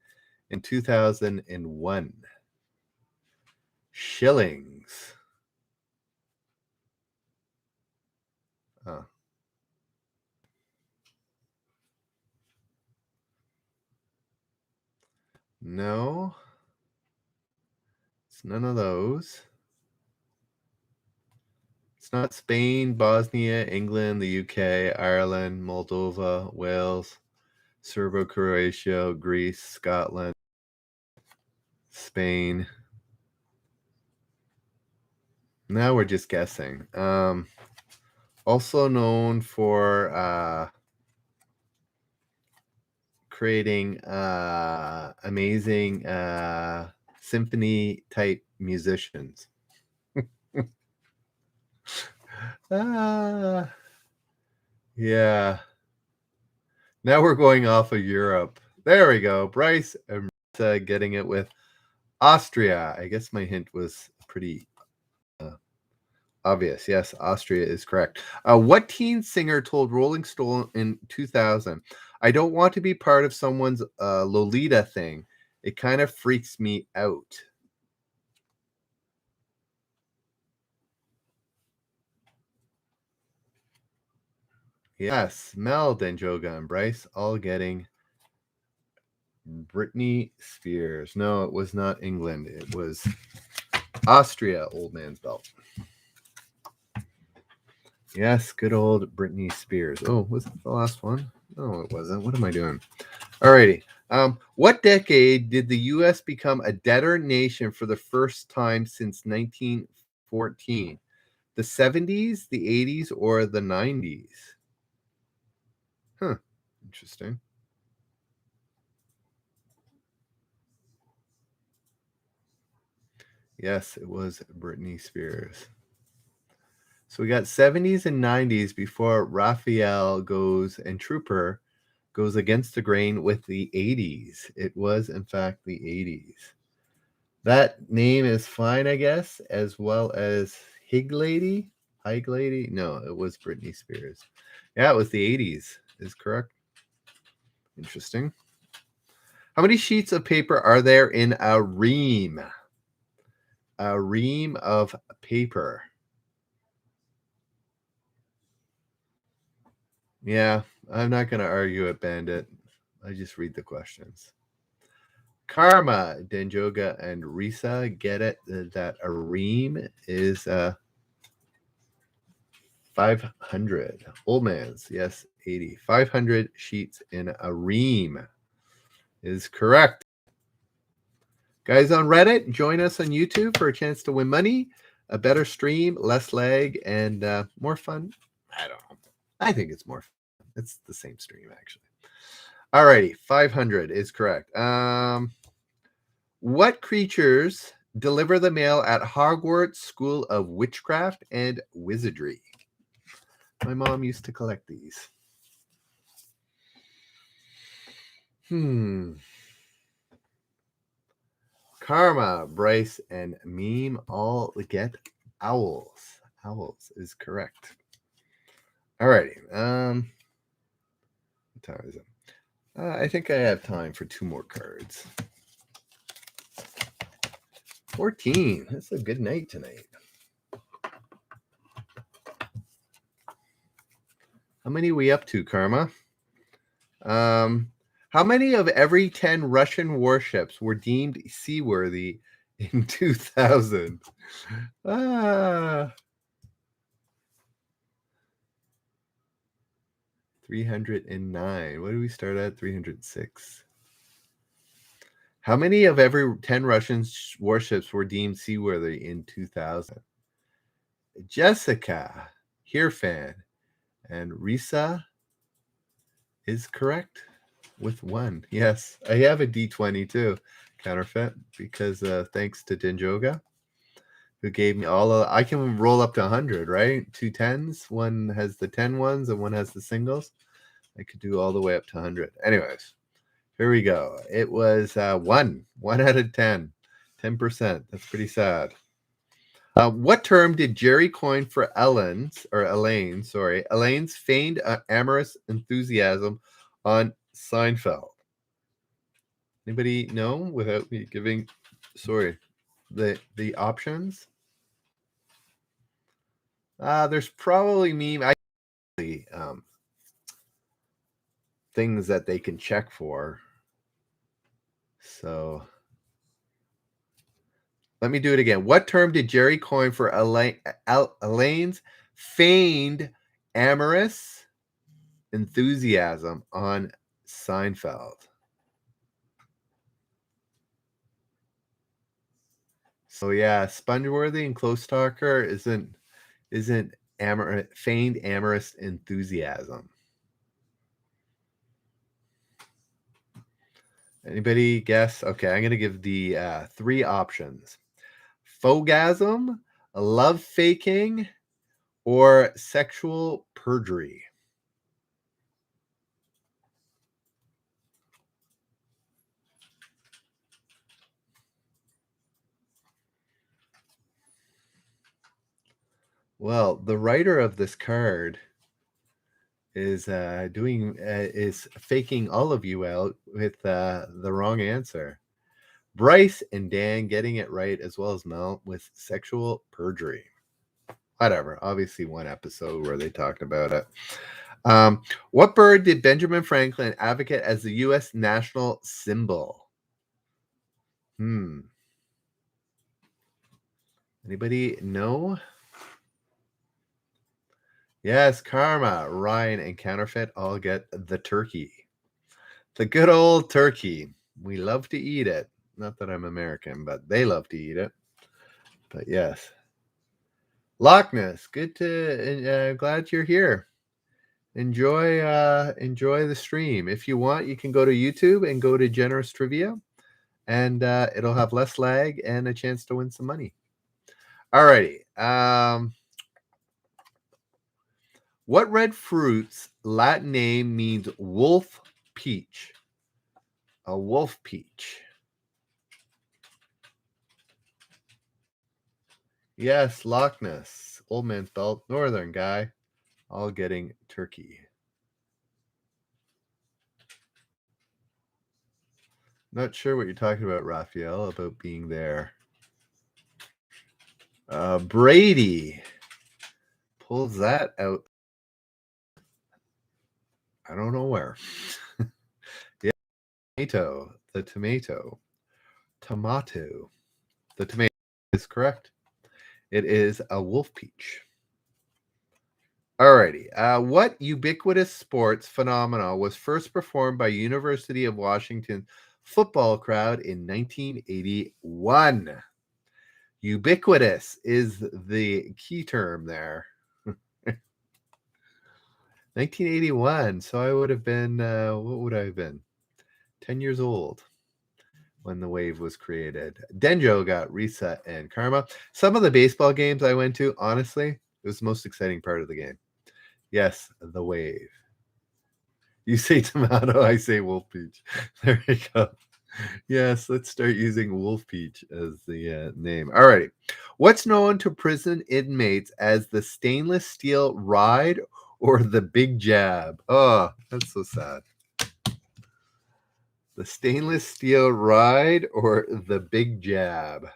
in 2001? Shillings. No. It's none of those. It's not Spain, Bosnia, England, the UK, Ireland, Moldova, Wales, Serbo-Croatia, Greece, Scotland, Spain. Now we're just guessing. Also known for creating amazing symphony type musicians. Yeah. Now we're going off of Europe. There we go. Bryce and Marissa getting it with Austria. I guess my hint was pretty obvious. Yes, Austria is correct. What teen singer told Rolling Stone in 2000, "I don't want to be part of someone's Lolita thing. It kind of freaks me out"? Yes, Mel, Danjoga, and Bryce all getting Britney Spears. No, it was not England. It was Austria, Old Man's Belt. Yes, good old Britney Spears. Oh, was that the last one? No, it wasn't. What am I doing? Alrighty. What decade did the U.S. become a debtor nation for the first time since 1914? The 70s, the 80s, or the 90s? Huh. Interesting. Yes, it was Britney Spears. So we got 70s and 90s before Raphael goes and Trooper goes against the grain with the 80s. It was, in fact, the 80s. That name is fine, I guess, as well as Hig Lady. Hig Lady? No, it was Britney Spears. Yeah, it was the 80s, is correct. Interesting. How many sheets of paper are there in a ream? A ream of paper. Yeah, I'm not going to argue it, Bandit. I just read the questions. Karma, Denjoga, and Risa get it that a ream is 500. Old man's, yes, 80. 500 sheets in a ream is correct. Guys on Reddit, join us on YouTube for a chance to win money, a better stream, less lag, and more fun. I don't know. I think it's more fun. It's the same stream, actually. Alrighty, 500 is correct. What creatures deliver the mail at Hogwarts School of Witchcraft and Wizardry? My mom used to collect these. Karma, Bryce, and Meme all get owls. Owls is correct. Alrighty. What time is it? I think I have time for 2 more cards. 14. That's a good night tonight. How many are we up to, Karma? How many of every 10 Russian warships were deemed seaworthy in 2000? 309. What did we start at? 306. How many of every 10 Russian warships were deemed seaworthy in 2000? Jessica, Hirfan, and Risa is correct with 1. Yes, I have a D20 too, counterfeit, because thanks to Dinjoga, who gave me all of. I can roll up to 100, right? 2 10s. One has the 10 ones and one has the singles. I could do all the way up to 100. Anyways, here we go. It was 1 out of 10, 10%. That's pretty sad. What term did Jerry coin for Elaine's feigned amorous enthusiasm on Seinfeld? Anybody know without me giving the options? There's probably things that they can check for. So let me do it again. What term did Jerry coin for Elaine's feigned amorous enthusiasm on Seinfeld? So yeah, Spongeworthy and Close Talker isn't feigned amorous enthusiasm. Anybody guess? Okay, I'm going to give the 3 options. Fogasm, love faking, or sexual perjury. Well, the writer of this card is is faking all of you out with the wrong answer. Bryce and Dan getting it right, as well as Mel with sexual perjury. Whatever. Obviously, one episode where they talked about it. What bird did Benjamin Franklin advocate as the U.S. national symbol? Anybody know? Yes, Karma, Ryan, and Counterfeit all get the turkey. The good old turkey. We love to eat it. Not that I'm American, but they love to eat it. But yes. Loch Ness, good to glad you're here. Enjoy the stream. If you want, you can go to YouTube and go to Generous Trivia, and it'll have less lag and a chance to win some money. Alrighty. What red fruit's Latin name means wolf peach? A wolf peach. Yes, Loch Ness, Old Man's Belt, Northern guy, all getting turkey. Not sure what you're talking about, Raphael, about being there. Brady pulls that out. I don't know where. Yeah, tomato. The tomato. Tomato. The tomato is correct. It is a wolf peach. Alrighty. What ubiquitous sports phenomena was first performed by University of Washington football crowd in 1981? Ubiquitous is the key term there. 1981. So I would have been, what would I have been? 10 years old when the wave was created. Denjo got reset and Karma. Some of the baseball games I went to, honestly, it was the most exciting part of the game. Yes, the wave. You say tomato, I say wolf peach. There you go. Yes, let's start using wolf peach as the name. All righty. What's known to prison inmates as the stainless steel ride or the big jab? Oh, that's so sad. The stainless steel ride or the big jab?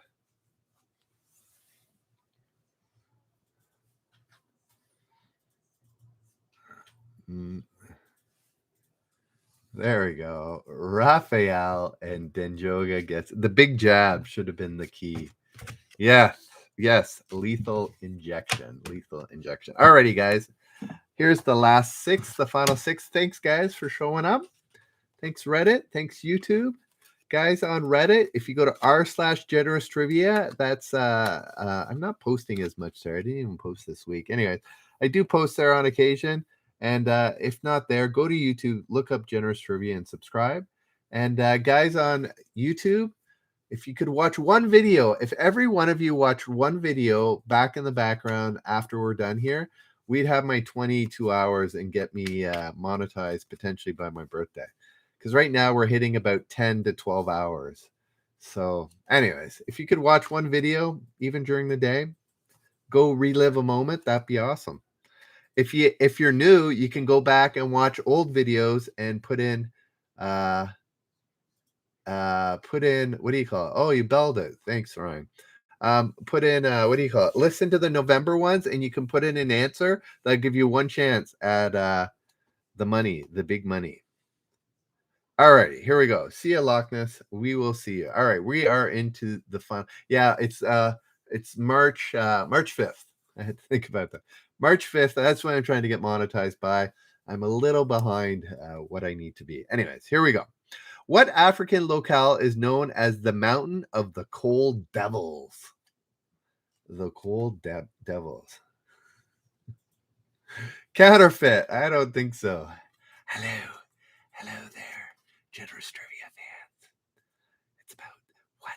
There we go. Raphael and Denjoga gets the big jab should have been the key. Yes. Lethal injection. Alrighty, guys. Here's the last six, the final six. Thanks, guys, for showing up. Thanks, Reddit. Thanks, YouTube. Guys on Reddit, if you go to r/generous trivia, that's I'm not posting as much there. I didn't even post this week. Anyway, I do post there on occasion. And if not there, go to YouTube, look up Generous Trivia and subscribe. And guys on YouTube, if you could watch one video, if every one of you watch one video back in the background after we're done here, we'd have my 22 hours and get me monetized potentially by my birthday. Because right now we're hitting about 10 to 12 hours. So, anyways, if you could watch one video even during the day, go relive a moment, that'd be awesome. If you're new, you can go back and watch old videos and put in what do you call it? Oh, you belled it. Thanks, Ryan. Put in what do you call it? Listen to the November ones, and you can put in an answer that'll give you one chance at the big money. All righty, here we go. See you, Loch Ness. We will see you. All right, we are into the fun. Yeah, it's March 5th. I had to think about that. March 5th. That's when I'm trying to get monetized by. I'm a little behind what I need to be. Anyways, here we go. What African locale is known as the Mountain of the Cold Devils? The Cold Devils. Counterfeit. I don't think so. Hello there, Generous Trivia fans. It's about what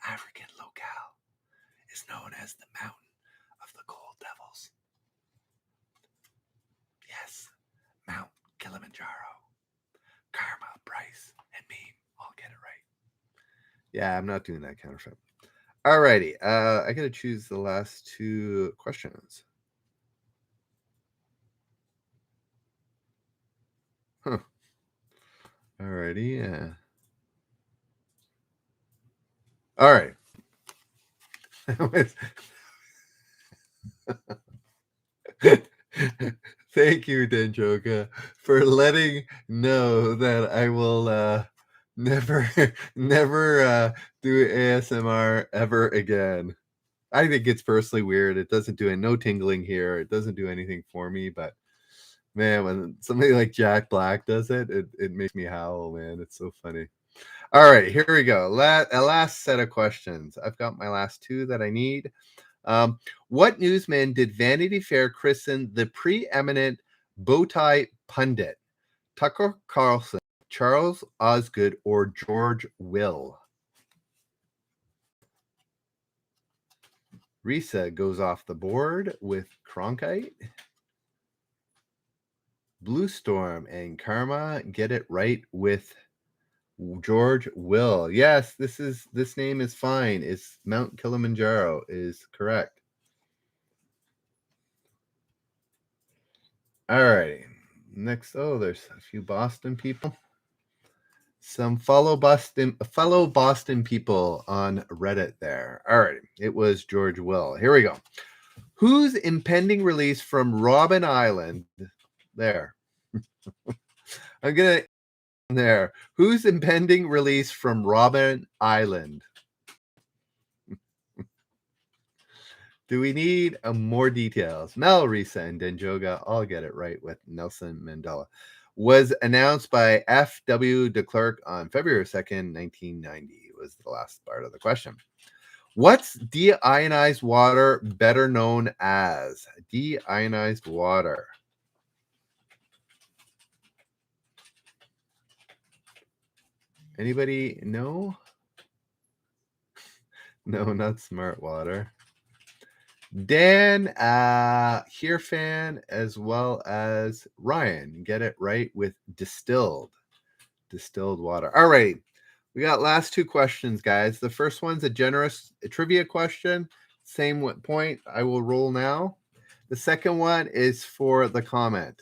African locale is known as the Mountain of the Cold Devils. Yes, Mount Kilimanjaro. Karma, Bryce, and me all get it right. Yeah, I'm not doing that counterfeit. All righty. I got to choose the last two questions. Huh. All righty. All right. Thank you, Denjoka, for letting know that I will never never do ASMR ever again. I think it's personally weird. It doesn't do no tingling here. It doesn't do anything for me. But man, when somebody like Jack Black does it, it makes me howl, man. It's so funny. All right, here we go. A last set of questions. I've got my last two that I need. What newsman did Vanity Fair christen the preeminent bowtie pundit? Tucker Carlson, Charles Osgood, or George Will? Risa goes off the board with Cronkite. Blue Storm and Karma get it right with George Will. Yes, this name is fine. It's Mount Kilimanjaro is correct. All right. Next, there's a few Boston people. Some fellow Boston people on Reddit there. All right. It was George Will. Here we go. Whose impending release from Robben Island? There. I'm going to there. Whose impending release from Robben Island? Do we need more details? Mel, Risa, and Denjoga all get it right with Nelson Mandela. Was announced by F.W. de Klerk on February 2nd, 1990 was the last part of the question. What's deionized water better known as? Deionized water. Anybody know? No, not smart water. Dan, here fan, as well as Ryan, get it right with distilled water. All right, we got last two questions, guys. The first one's a generous trivia question. Same point. I will roll now. The second one is for the comment.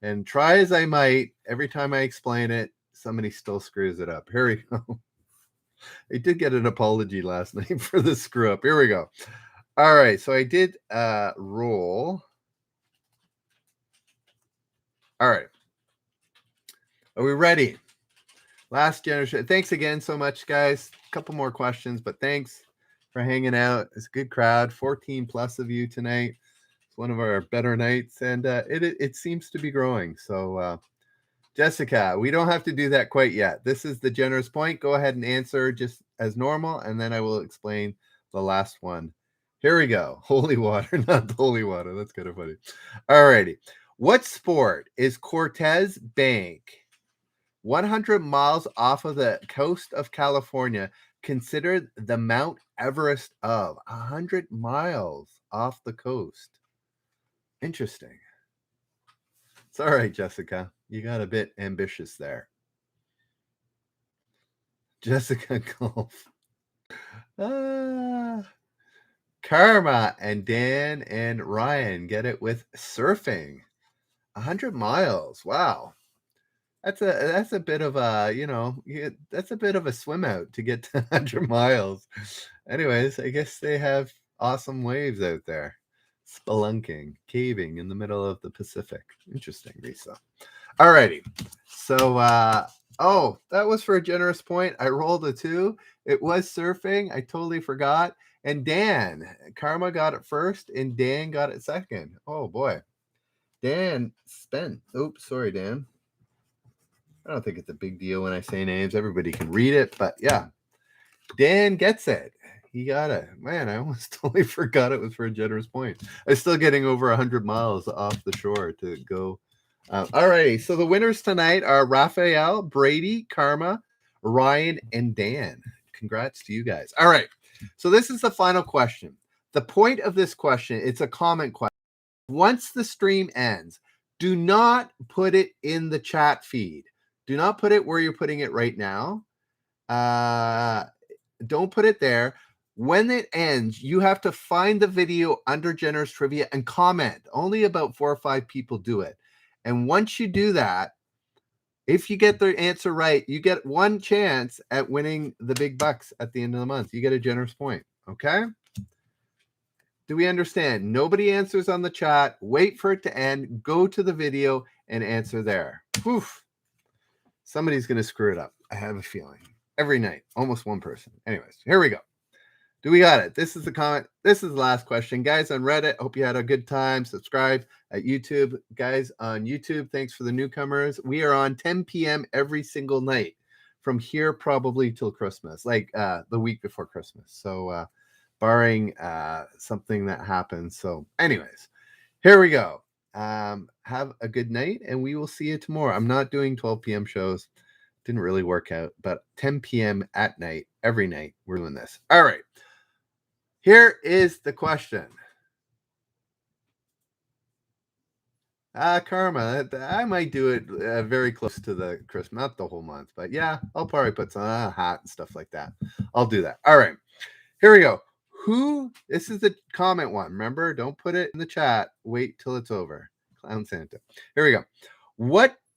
And try as I might, every time I explain it, somebody still screws it up. Here we go. I did get an apology last night for the screw up. Here we go. All right, so I did roll. All right. Are we ready? Last generation. Thanks again so much, guys. A couple more questions, but thanks for hanging out. It's a good crowd, 14 plus of you tonight. It's one of our better nights, and it seems to be growing. So, Jessica, we don't have to do that quite yet. This is the generous point. Go ahead and answer just as normal, and then I will explain the last one. Here we go. Holy water, not the holy water. That's kind of funny. All righty. What sport is Cortez Bank, 100 miles off of the coast of California, considered the Mount Everest of? 100 miles off the coast. Interesting. It's all right, Jessica. You got a bit ambitious there. Jessica Golf. Karma and Dan and Ryan get it with surfing. 100 miles. Wow. That's a bit of that's a bit of a swim out to get to 100 miles. Anyways, I guess they have awesome waves out there. Spelunking, caving in the middle of the Pacific. Interesting, Risa. All righty. So that was for a generous point. I rolled a 2. It was surfing. I totally forgot. And Dan, Karma got it first, and Dan got it second. Oh boy. Dan spent. Oops, sorry, Dan. I don't think it's a big deal when I say names. Everybody can read it, but yeah. Dan gets it. He got it. Man, I almost totally forgot it was for a generous point. I'm still getting over 100 miles off the shore to go. All right. So the winners tonight are Raphael, Brady, Karma, Ryan, and Dan. Congrats to you guys. All right. So this is the final question. The point of this question, it's a comment question. Once the stream ends, do not put it in the chat feed. Do not put it where you're putting it right now. Don't put it there. When it ends, you have to find the video under Generous Trivia and comment. Only about 4 or 5 people do it. And once you do that, if you get the answer right, you get one chance at winning the big bucks at the end of the month. You get a generous point. Okay? Do we understand? Nobody answers on the chat. Wait for it to end. Go to the video and answer there. Oof. Somebody's going to screw it up. I have a feeling. Every night, almost one person. Anyways, here we go. Do we got it? This is the comment. This is the last question. Guys on Reddit, hope you had a good time. Subscribe at YouTube. Guys on YouTube, thanks for the newcomers. We are on 10 p.m. every single night from here probably till Christmas, like the week before Christmas. So barring something that happens. So anyways, here we go. Have a good night, and we will see you tomorrow. I'm not doing 12 p.m. shows. Didn't really work out, but 10 p.m. at night, every night, we're doing this. All right. Here is the question. Karma, I might do it very close to the Christmas, not the whole month, but yeah, I'll probably put some hat and stuff like that. I'll do that. All right. Here we go. This is the comment one. Remember, don't put it in the chat. Wait till it's over. Clown Santa. Here we go.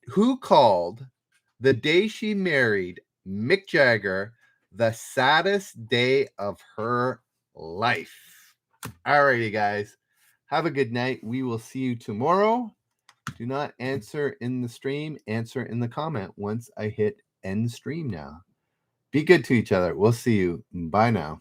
Who called the day she married Mick Jagger the saddest day of her life? All righty, guys. Have a good night. We will see you tomorrow. Do not answer in the stream. Answer in the comment once I hit end stream now. Be good to each other. We'll see you. Bye now.